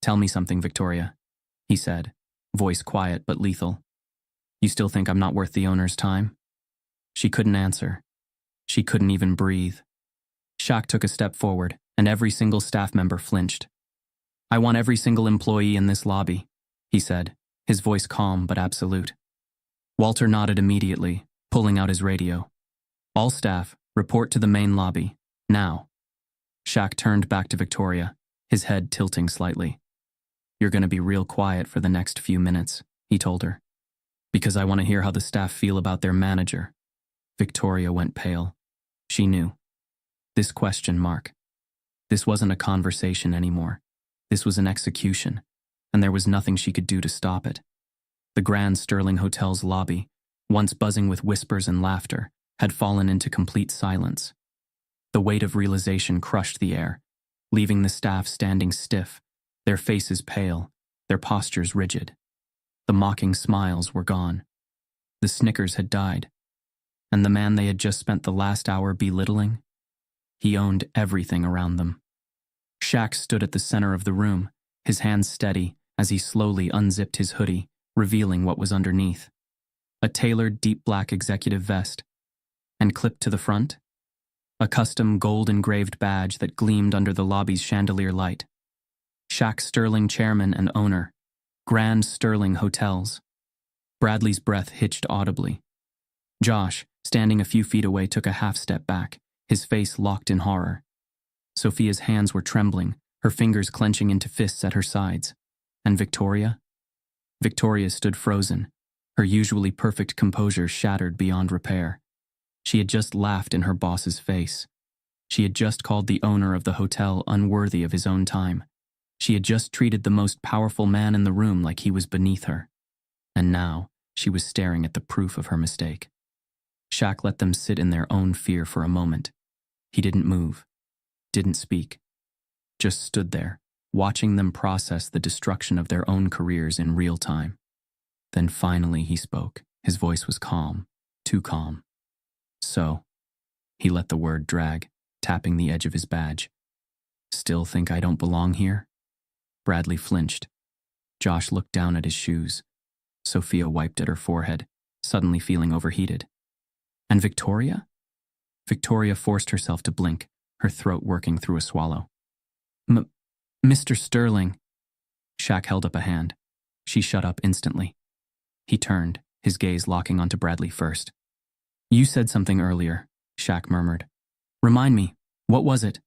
Speaker 1: "Tell me something, Victoria," he said, voice quiet but lethal. "You still think I'm not worth the owner's time?" She couldn't answer. She couldn't even breathe. Shaq took a step forward, and every single staff member flinched. "I want every single employee in this lobby," he said, his voice calm but absolute. Walter nodded immediately, pulling out his radio. "All staff, report to the main lobby, now." Shaq turned back to Victoria, his head tilting slightly. "You're going to be real quiet for the next few minutes," he told her. "Because I want to hear how the staff feel about their manager." Victoria went pale. She knew. This question mark. This wasn't a conversation anymore. This was an execution, and there was nothing she could do to stop it. The Grand Sterling Hotel's lobby, once buzzing with whispers and laughter, had fallen into complete silence. The weight of realization crushed the air, leaving the staff standing stiff, their faces pale, their postures rigid. The mocking smiles were gone. The snickers had died. And the man they had just spent the last hour belittling? He owned everything around them. Shaq stood at the center of the room, his hands steady as he slowly unzipped his hoodie, revealing what was underneath. A tailored deep black executive vest. And clipped to the front, a custom gold-engraved badge that gleamed under the lobby's chandelier light. Shaq Sterling, chairman and owner. Grand Sterling Hotels. Bradley's breath hitched audibly. Josh, standing a few feet away, took a half step back, his face locked in horror. Sophia's hands were trembling, her fingers clenching into fists at her sides. And Victoria? Victoria stood frozen, her usually perfect composure shattered beyond repair. She had just laughed in her boss's face. She had just called the owner of the hotel unworthy of his own time. She had just treated the most powerful man in the room like he was beneath her. And now, she was staring at the proof of her mistake. Shaq let them sit in their own fear for a moment. He didn't move, didn't speak, just stood there, watching them process the destruction of their own careers in real time. Then finally he spoke. His voice was calm, too calm. "So," he let the word drag, tapping the edge of his badge. "Still think I don't belong here?" Bradley flinched. Josh looked down at his shoes. Sophia wiped at her forehead, suddenly feeling overheated. And Victoria? Victoria forced herself to blink, her throat working through a swallow. Mr. Sterling." Shaq held up a hand. She shut up instantly. He turned, his gaze locking onto Bradley first. "You said something earlier," Shaq murmured. "Remind me, what was it?"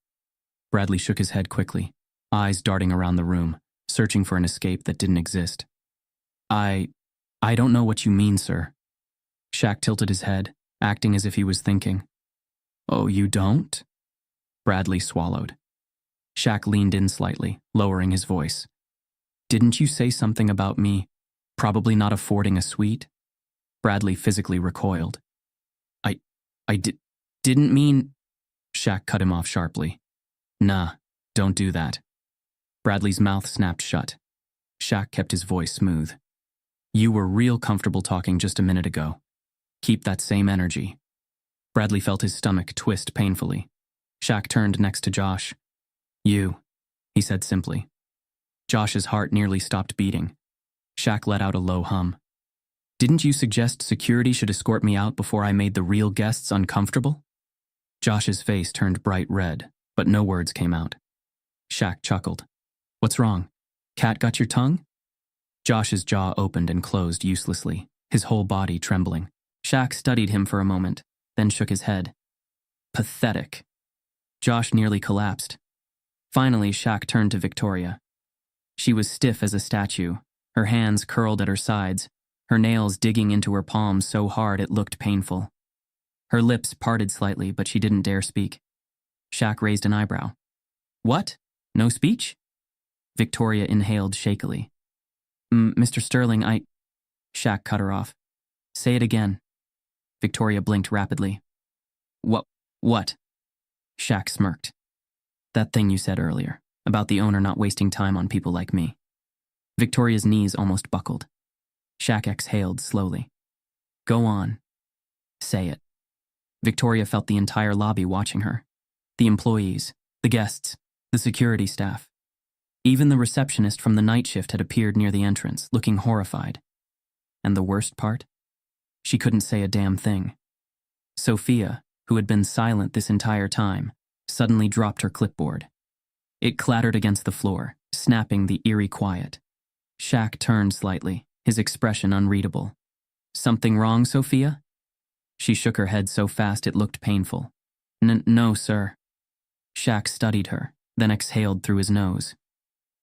Speaker 1: Bradley shook his head quickly, eyes darting around the room, searching for an escape that didn't exist. I don't know what you mean, sir." Shaq tilted his head, acting as if he was thinking. "Oh, you don't?" Bradley swallowed. Shaq leaned in slightly, lowering his voice. "Didn't you say something about me probably not affording a suite?" Bradley physically recoiled. I didn't mean..." Shaq cut him off sharply. "Nah, don't do that." Bradley's mouth snapped shut. Shaq kept his voice smooth. "You were real comfortable talking just a minute ago. Keep that same energy." Bradley felt his stomach twist painfully. Shaq turned next to Josh. "You," he said simply. Josh's heart nearly stopped beating. Shaq let out a low hum. "Didn't you suggest security should escort me out before I made the real guests uncomfortable?" Josh's face turned bright red, but no words came out. Shaq chuckled. "What's wrong? Cat got your tongue?" Josh's jaw opened and closed uselessly, his whole body trembling. Shaq studied him for a moment, then shook his head. "Pathetic." Josh nearly collapsed. Finally, Shaq turned to Victoria. She was stiff as a statue, her hands curled at her sides, her nails digging into her palms so hard it looked painful. Her lips parted slightly, but she didn't dare speak. Shaq raised an eyebrow. What? No speech? Victoria inhaled shakily. Mr. Sterling, Shaq cut her off. Say it again. Victoria blinked rapidly. What? Shaq smirked. That thing you said earlier, about the owner not wasting time on people like me. Victoria's knees almost buckled. Shaq exhaled slowly. Go on. Say it. Victoria felt the entire lobby watching her. The employees, the guests, the security staff. Even the receptionist from the night shift had appeared near the entrance, looking horrified. And the worst part? She couldn't say a damn thing. Sophia, who had been silent this entire time, suddenly dropped her clipboard. It clattered against the floor, snapping the eerie quiet. Shaq turned slightly, his expression unreadable. Something wrong, Sophia? She shook her head so fast it looked painful. No, sir. Shaq studied her, then exhaled through his nose.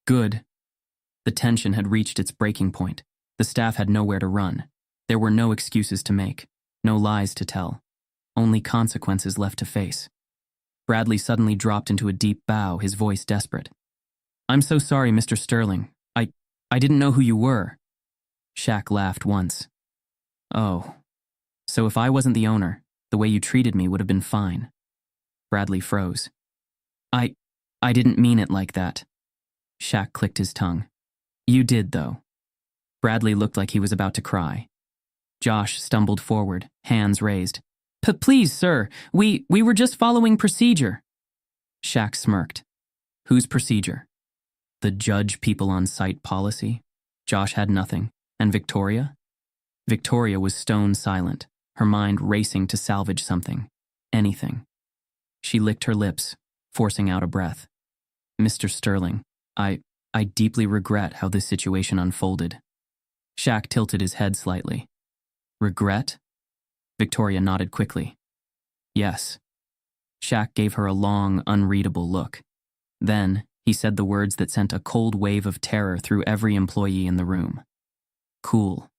Speaker 1: Good. The tension had reached its breaking point. The staff had nowhere to run. There were no excuses to make, no lies to tell. Only consequences left to face. Bradley suddenly dropped into a deep bow, his voice desperate. I'm so sorry, Mr. Sterling. I didn't know who you were. Shaq laughed once. Oh. So if I wasn't the owner, the way you treated me would have been fine. Bradley froze. I didn't mean it like that. Shaq clicked his tongue. You did, though. Bradley looked like he was about to cry. Josh stumbled forward, hands raised. Please, sir, we were just following procedure. Shaq smirked. Whose procedure? The judge people on site policy? Josh had nothing. And Victoria? Victoria was stone silent, her mind racing to salvage something. Anything. She licked her lips, forcing out a breath. Mr. Sterling, I deeply regret how this situation unfolded. Shaq tilted his head slightly. Regret? Victoria nodded quickly. Yes. Shaq gave her a long, unreadable look. Then, he said the words that sent a cold wave of terror through every employee in the room. Cool.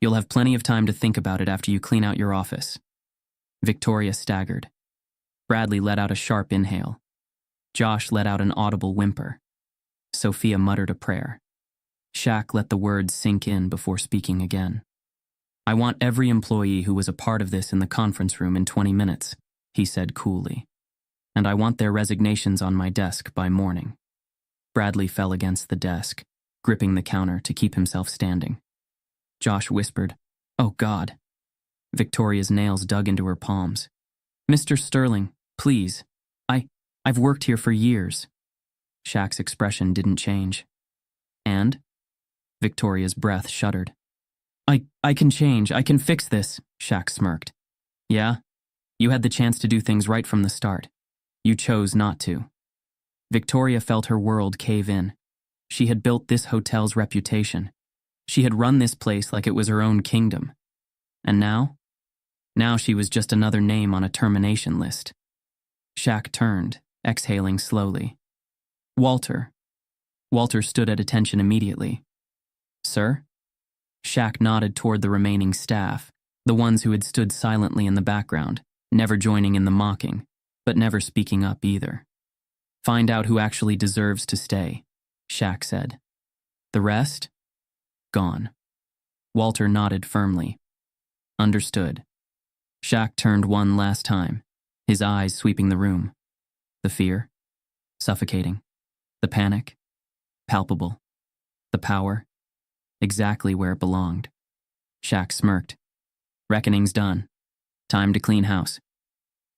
Speaker 1: You'll have plenty of time to think about it after you clean out your office. Victoria staggered. Bradley let out a sharp inhale. Josh let out an audible whimper. Sophia muttered a prayer. Shaq let the words sink in before speaking again. I want every employee who was a part of this in the conference room in 20 minutes, he said coolly. And I want their resignations on my desk by morning. Bradley fell against the desk, gripping the counter to keep himself standing. Josh whispered, Oh God. Victoria's nails dug into her palms. Mr. Sterling, please. I've worked here for years. Shaq's expression didn't change. And? Victoria's breath shuddered. I can change. I can fix this, Shaq smirked. Yeah? You had the chance to do things right from the start. You chose not to. Victoria felt her world cave in. She had built this hotel's reputation. She had run this place like it was her own kingdom. And now? Now she was just another name on a termination list. Shaq turned, exhaling slowly. Walter. Walter stood at attention immediately. Sir? Shaq nodded toward the remaining staff, the ones who had stood silently in the background, never joining in the mocking, but never speaking up either. Find out who actually deserves to stay, Shaq said. The rest? Gone. Walter nodded firmly. Understood. Shaq turned one last time, his eyes sweeping the room. The fear? Suffocating. The panic? Palpable. The power? Exactly where it belonged. Shaq smirked. Reckoning's done. Time to clean house.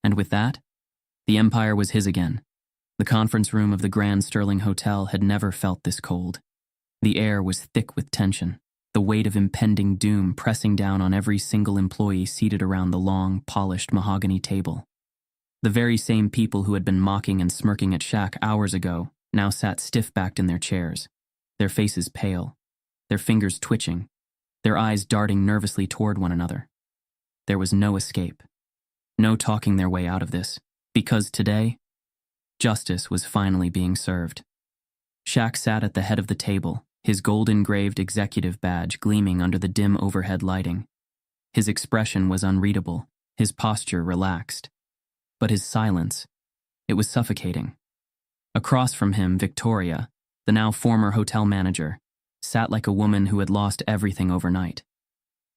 Speaker 1: And with that, the empire was his again. The conference room of the Grand Sterling Hotel had never felt this cold. The air was thick with tension, the weight of impending doom pressing down on every single employee seated around the long, polished mahogany table. The very same people who had been mocking and smirking at Shaq hours ago now sat stiff-backed in their chairs, their faces pale, their fingers twitching, their eyes darting nervously toward one another. There was no escape, no talking their way out of this, because today, Justice was finally being served. Shaq sat at the head of the table, his gold-engraved executive badge gleaming under the dim overhead lighting. His expression was unreadable, his posture relaxed. But his silence, it was suffocating. Across from him, Victoria, the now former hotel manager, sat like a woman who had lost everything overnight.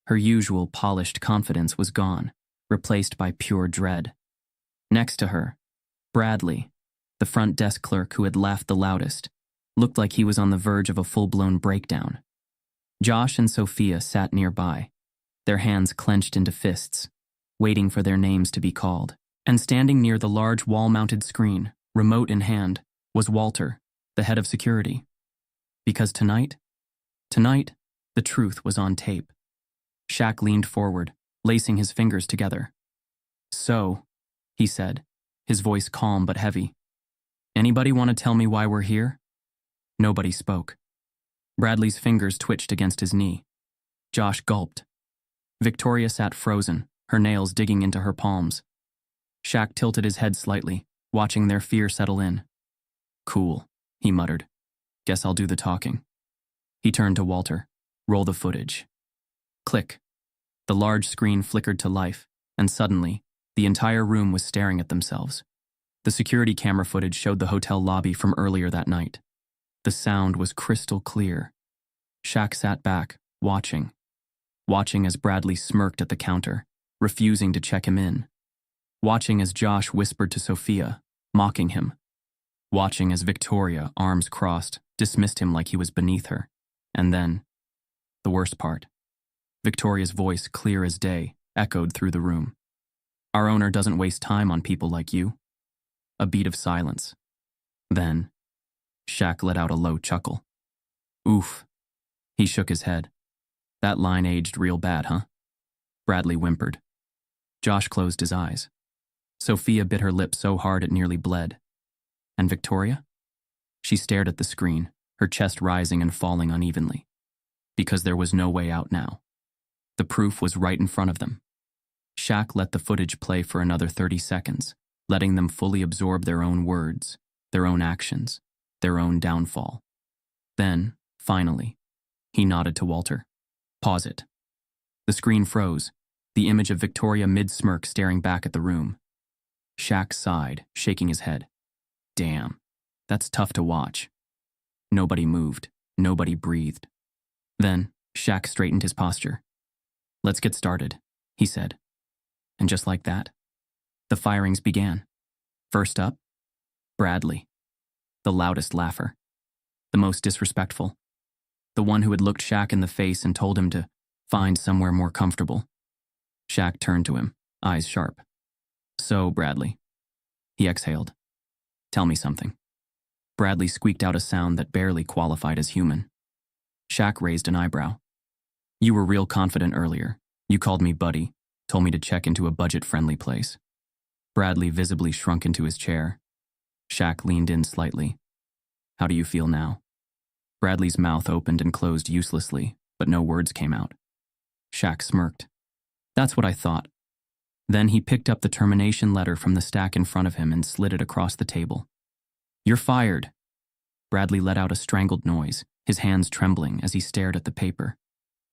Speaker 1: Her usual polished confidence was gone, replaced by pure dread. Next to her, Bradley, the front desk clerk who had laughed the loudest, looked like he was on the verge of a full-blown breakdown. Josh and Sophia sat nearby, their hands clenched into fists, waiting for their names to be called. And standing near the large wall-mounted screen, remote in hand, was Walter, the head of security. Because tonight, the truth was on tape. Shaq leaned forward, lacing his fingers together. "So," he said, his voice calm but heavy. "Anybody want to tell me why we're here?" Nobody spoke. Bradley's fingers twitched against his knee. Josh gulped. Victoria sat frozen, her nails digging into her palms. Shaq tilted his head slightly, watching their fear settle in. "Cool," he muttered. "Guess I'll do the talking." He turned to Walter. "Roll the footage." Click. The large screen flickered to life, and suddenly, the entire room was staring at themselves. The security camera footage showed the hotel lobby from earlier that night. The sound was crystal clear. Shaq sat back, watching as Bradley smirked at the counter, refusing to check him in. Watching as Josh whispered to Sophia, mocking him. Watching as Victoria, arms crossed, dismissed him like he was beneath her. And then, the worst part. Victoria's voice, clear as day, echoed through the room. "Our owner doesn't waste time on people like you." A beat of silence. Then, Shaq let out a low chuckle. "Oof." He shook his head. "That line aged real bad, huh?" Bradley whimpered. Josh closed his eyes. Sophia bit her lip so hard it nearly bled. And Victoria? She stared at the screen, her chest rising and falling unevenly. Because there was no way out now. The proof was right in front of them. Shaq let the footage play for another 30 seconds, letting them fully absorb their own words, their own actions, their own downfall. Then, finally, he nodded to Walter. "Pause it." The screen froze, the image of Victoria mid-smirk staring back at the room. Shaq sighed, shaking his head. "Damn, that's tough to watch." Nobody moved, nobody breathed. Then, Shaq straightened his posture. "Let's get started," he said. And just like that, the firings began. First up, Bradley, the loudest laugher, the most disrespectful, the one who had looked Shaq in the face and told him to find somewhere more comfortable. Shaq turned to him, eyes sharp. "So, Bradley," he exhaled, "tell me something." Bradley squeaked out a sound that barely qualified as human. Shaq raised an eyebrow. "You were real confident earlier. You called me buddy, told me to check into a budget-friendly place." Bradley visibly shrunk into his chair. Shaq leaned in slightly. "How do you feel now?" Bradley's mouth opened and closed uselessly, but no words came out. Shaq smirked. "That's what I thought." Then he picked up the termination letter from the stack in front of him and slid it across the table. "You're fired." Bradley let out a strangled noise, his hands trembling as he stared at the paper.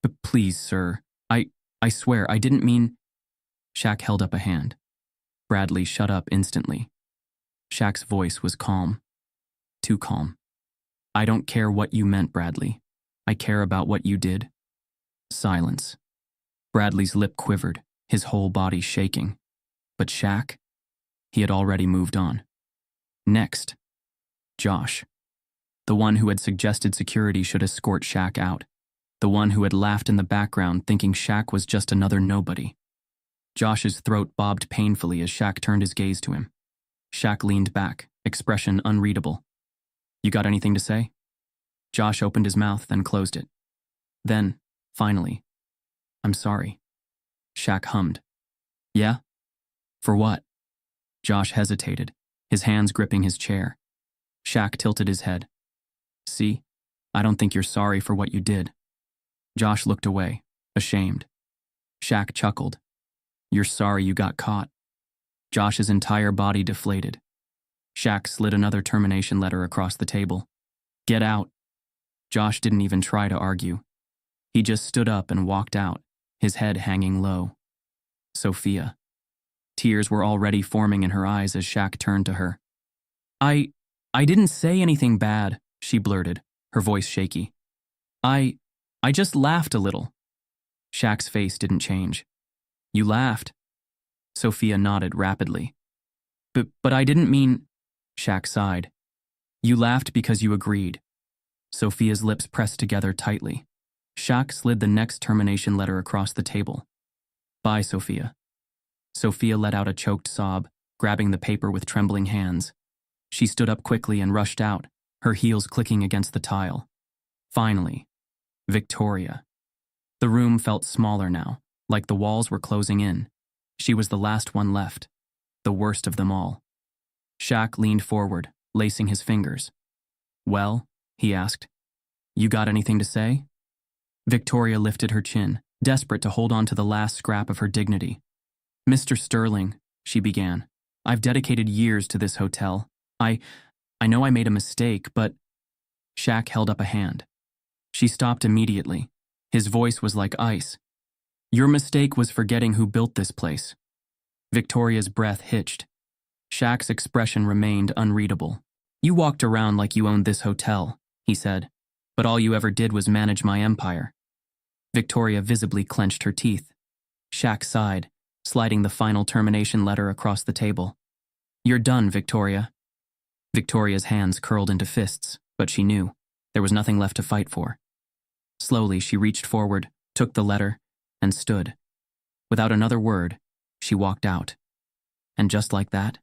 Speaker 1: "But please, sir, I swear, I didn't mean—" Shaq held up a hand. Bradley shut up instantly. Shaq's voice was calm. Too calm. "I don't care what you meant, Bradley. I care about what you did." Silence. Bradley's lip quivered, his whole body shaking. But Shaq? He had already moved on. Next. Josh. The one who had suggested security should escort Shaq out. The one who had laughed in the background thinking Shaq was just another nobody. Josh's throat bobbed painfully as Shaq turned his gaze to him. Shaq leaned back, expression unreadable. "You got anything to say?" Josh opened his mouth, then closed it. Then, finally, "I'm sorry." Shaq hummed. "Yeah? For what?" Josh hesitated, his hands gripping his chair. Shaq tilted his head. "See, I don't think you're sorry for what you did." Josh looked away, ashamed. Shaq chuckled. "You're sorry you got caught." Josh's entire body deflated. Shaq slid another termination letter across the table. Get out. Josh didn't even try to argue. He just stood up and walked out, his head hanging low. Sophia. Tears were already forming in her eyes as Shaq turned to her. I didn't say anything bad, she blurted, her voice shaky. I just laughed a little. Shaq's face didn't change. You laughed? Sophia nodded rapidly. But I didn't mean... Shaq sighed. You laughed because you agreed. Sophia's lips pressed together tightly. Shaq slid the next termination letter across the table. Bye, Sophia. Sophia let out a choked sob, grabbing the paper with trembling hands. She stood up quickly and rushed out, her heels clicking against the tile. Finally, Victoria. The room felt smaller now, like the walls were closing in. She was the last one left, the worst of them all. Shaq leaned forward, lacing his fingers. Well, he asked, you got anything to say? Victoria lifted her chin, desperate to hold on to the last scrap of her dignity. Mr. Sterling, she began, I've dedicated years to this hotel. I know I made a mistake, but... Shaq held up a hand. She stopped immediately. His voice was like ice. Your mistake was forgetting who built this place. Victoria's breath hitched. Shaq's expression remained unreadable. You walked around like you owned this hotel, he said, but all you ever did was manage my empire. Victoria visibly clenched her teeth. Shaq sighed, sliding the final termination letter across the table. You're done, Victoria. Victoria's hands curled into fists, but she knew there was nothing left to fight for. Slowly, she reached forward, took the letter, and stood. Without another word, she walked out. And just like that,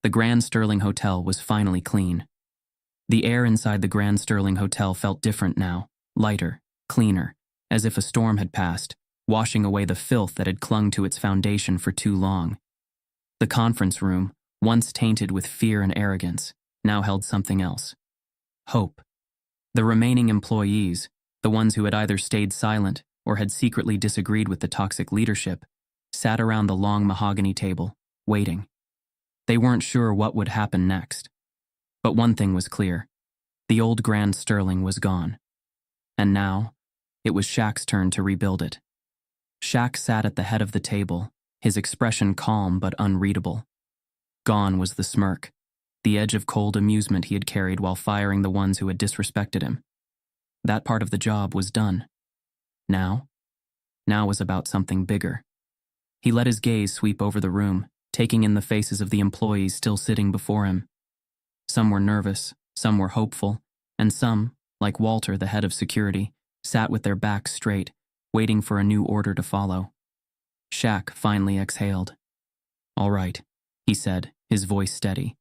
Speaker 1: the Grand Sterling Hotel was finally clean. The air inside the Grand Sterling Hotel felt different now, lighter, cleaner, as if a storm had passed, washing away the filth that had clung to its foundation for too long. The conference room, once tainted with fear and arrogance, now held something else. Hope. The remaining employees, the ones who had either stayed silent or had secretly disagreed with the toxic leadership, sat around the long mahogany table, waiting. They weren't sure what would happen next. But one thing was clear. The old Grand Sterling was gone. And now, it was Shaq's turn to rebuild it. Shaq sat at the head of the table, his expression calm but unreadable. Gone was the smirk, the edge of cold amusement he had carried while firing the ones who had disrespected him. That part of the job was done. Now was about something bigger. He let his gaze sweep over the room, taking in the faces of the employees still sitting before him. Some were nervous, some were hopeful, and some, like Walter, the head of security, sat with their backs straight, waiting for a new order to follow. Shaq finally exhaled. All right, he said, his voice steady.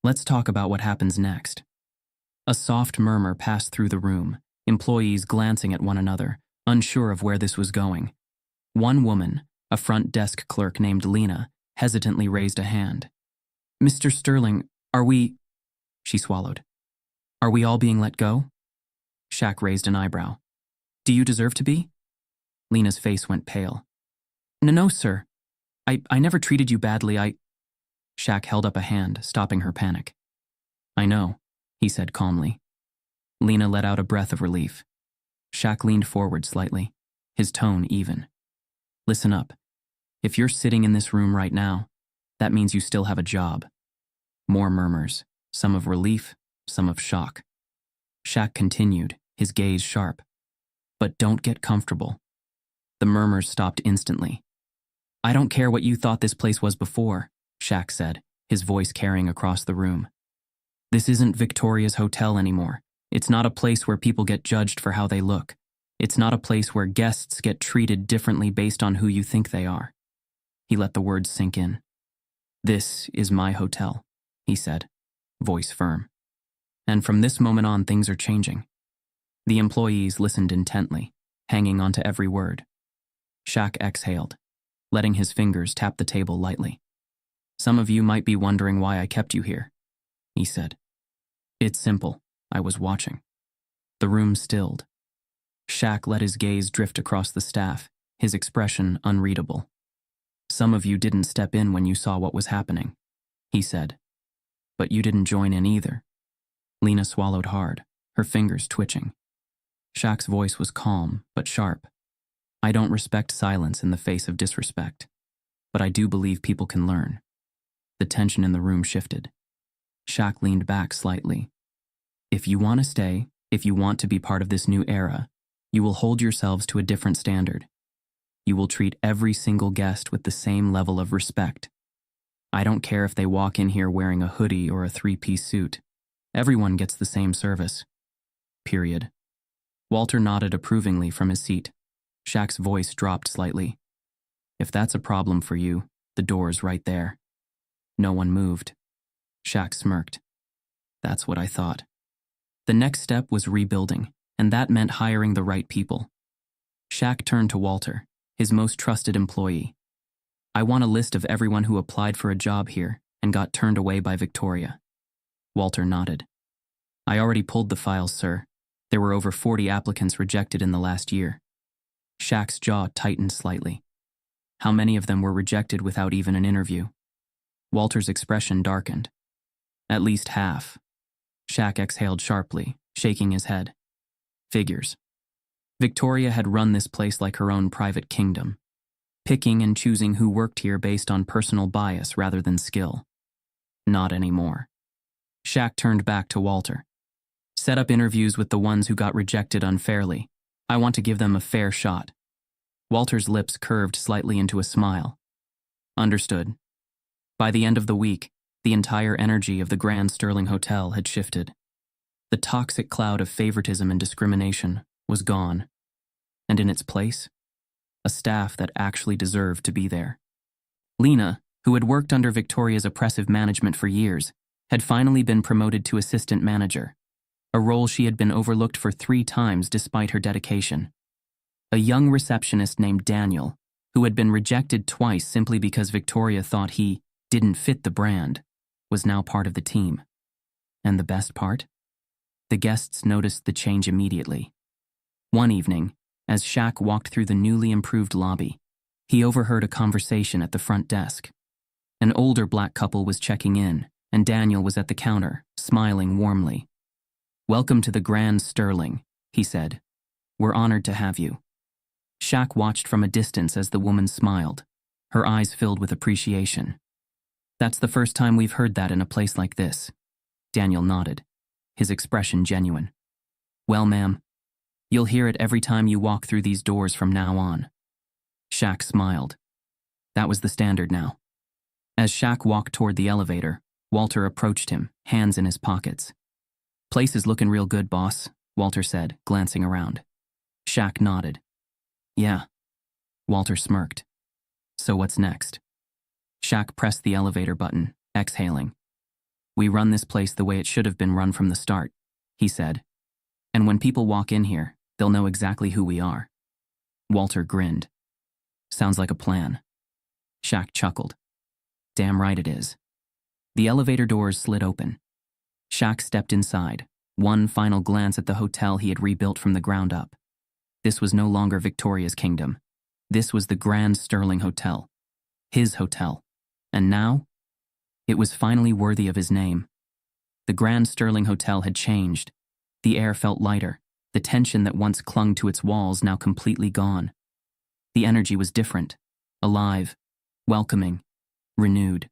Speaker 1: Let's talk about what happens next. A soft murmur passed through the room, employees glancing at one another, unsure of where this was going. One woman, a front desk clerk named Lena, hesitantly raised a hand. Mr. Sterling, are we... She swallowed. Are we all being let go? Shaq raised an eyebrow. Do you deserve to be? Lena's face went pale. No, sir. I never treated you badly, Shaq held up a hand, stopping her panic. I know, he said calmly. Lena let out a breath of relief. Shaq leaned forward slightly, his tone even. Listen up. If you're sitting in this room right now, that means you still have a job. More murmurs, some of relief, some of shock. Shaq continued, his gaze sharp. But don't get comfortable. The murmurs stopped instantly. I don't care what you thought this place was before, Shaq said, his voice carrying across the room. This isn't Victoria's hotel anymore. It's not a place where people get judged for how they look. It's not a place where guests get treated differently based on who you think they are. He let the words sink in. This is my hotel, he said, voice firm. And from this moment on, things are changing. The employees listened intently, hanging onto every word. Shaq exhaled, letting his fingers tap the table lightly. Some of you might be wondering why I kept you here, he said. It's simple. I was watching. The room stilled. Shaq let his gaze drift across the staff, his expression unreadable. Some of you didn't step in when you saw what was happening, he said. But you didn't join in either. Lena swallowed hard, her fingers twitching. Shaq's voice was calm, but sharp. I don't respect silence in the face of disrespect, but I do believe people can learn. The tension in the room shifted. Shaq leaned back slightly. If you want to stay, if you want to be part of this new era, you will hold yourselves to a different standard. You will treat every single guest with the same level of respect. I don't care if they walk in here wearing a hoodie or a three-piece suit. Everyone gets the same service. Period. Walter nodded approvingly from his seat. Shaq's voice dropped slightly. If that's a problem for you, the door's right there. No one moved. Shaq smirked. That's what I thought. The next step was rebuilding, and that meant hiring the right people. Shaq turned to Walter, his most trusted employee. I want a list of everyone who applied for a job here and got turned away by Victoria. Walter nodded. I already pulled the files, sir. There were over 40 applicants rejected in the last year. Shaq's jaw tightened slightly. How many of them were rejected without even an interview? Walter's expression darkened. At least half. Shaq exhaled sharply, shaking his head. Figures. Victoria had run this place like her own private kingdom, picking and choosing who worked here based on personal bias rather than skill. Not anymore. Shaq turned back to Walter. Set up interviews with the ones who got rejected unfairly. I want to give them a fair shot. Walter's lips curved slightly into a smile. Understood. By the end of the week, the entire energy of the Grand Sterling Hotel had shifted. The toxic cloud of favoritism and discrimination was gone, and in its place, a staff that actually deserved to be there. Lena, who had worked under Victoria's oppressive management for years, had finally been promoted to assistant manager, a role she had been overlooked for 3 times despite her dedication. A young receptionist named Daniel, who had been rejected twice simply because Victoria thought he didn't fit the brand, was now part of the team. And the best part? The guests noticed the change immediately. One evening, as Shaq walked through the newly improved lobby, he overheard a conversation at the front desk. An older black couple was checking in, and Daniel was at the counter, smiling warmly. Welcome to the Grand Sterling, he said. We're honored to have you. Shaq watched from a distance as the woman smiled, her eyes filled with appreciation. That's the first time we've heard that in a place like this. Daniel nodded, his expression genuine. Well, ma'am, you'll hear it every time you walk through these doors from now on. Shaq smiled. That was the standard now. As Shaq walked toward the elevator, Walter approached him, hands in his pockets. Place is looking real good, boss, Walter said, glancing around. Shaq nodded. Yeah. Walter smirked. So what's next? Shaq pressed the elevator button, exhaling. We run this place the way it should have been run from the start, he said. And when people walk in here, they'll know exactly who we are. Walter grinned. Sounds like a plan. Shaq chuckled. Damn right it is. The elevator doors slid open. Shaq stepped inside, one final glance at the hotel he had rebuilt from the ground up. This was no longer Victoria's kingdom. This was the Grand Sterling Hotel. His hotel. And now, it was finally worthy of his name. The Grand Sterling Hotel had changed. The air felt lighter, the tension that once clung to its walls now completely gone. The energy was different, alive, welcoming, renewed.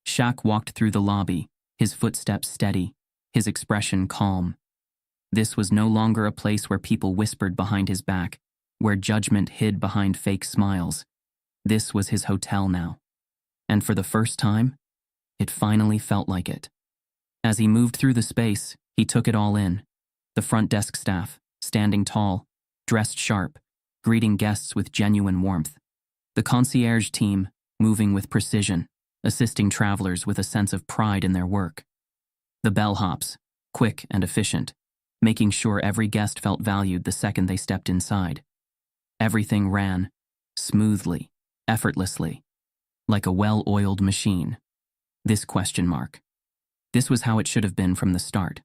Speaker 1: Shaq walked through the lobby, his footsteps steady, his expression calm. This was no longer a place where people whispered behind his back, where judgment hid behind fake smiles. This was his hotel now. And for the first time, it finally felt like it. As he moved through the space, he took it all in. The front desk staff, standing tall, dressed sharp, greeting guests with genuine warmth. The concierge team, moving with precision, assisting travelers with a sense of pride in their work. The bellhops, quick and efficient, making sure every guest felt valued the second they stepped inside. Everything ran smoothly, effortlessly, like a well-oiled machine. This question mark. This was how it should have been from the start.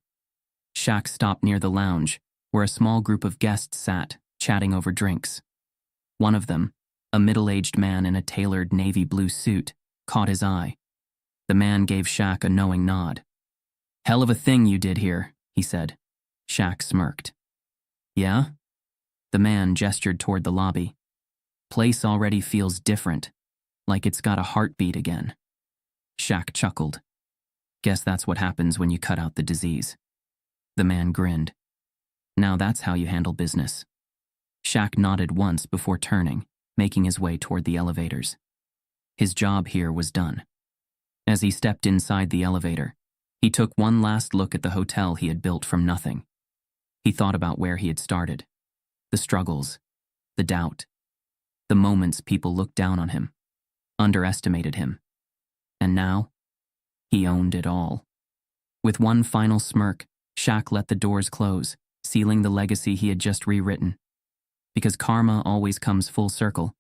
Speaker 1: Shaq stopped near the lounge, where a small group of guests sat, chatting over drinks. One of them, a middle-aged man in a tailored navy blue suit, caught his eye. The man gave Shaq a knowing nod. Hell of a thing you did here, he said. Shaq smirked. Yeah? The man gestured toward the lobby. Place already feels different, like it's got a heartbeat again. Shaq chuckled. Guess that's what happens when you cut out the disease. The man grinned. Now that's how you handle business. Shaq nodded once before turning, making his way toward the elevators. His job here was done. As he stepped inside the elevator, he took one last look at the hotel he had built from nothing. He thought about where he had started. The struggles, the doubt, the moments people looked down on him, underestimated him. And now, he owned it all. With one final smirk, Shaq let the doors close, sealing the legacy he had just rewritten. Because karma always comes full circle.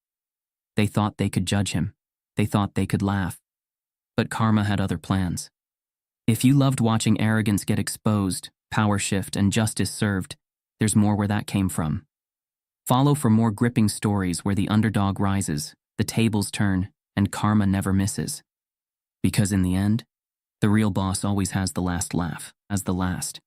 Speaker 1: They thought they could judge him. They thought they could laugh. But karma had other plans. If you loved watching arrogance get exposed, power shift, and justice served, there's more where that came from. Follow for more gripping stories where the underdog rises, the tables turn, and karma never misses. Because in the end, the real boss always has the last laugh, as the last.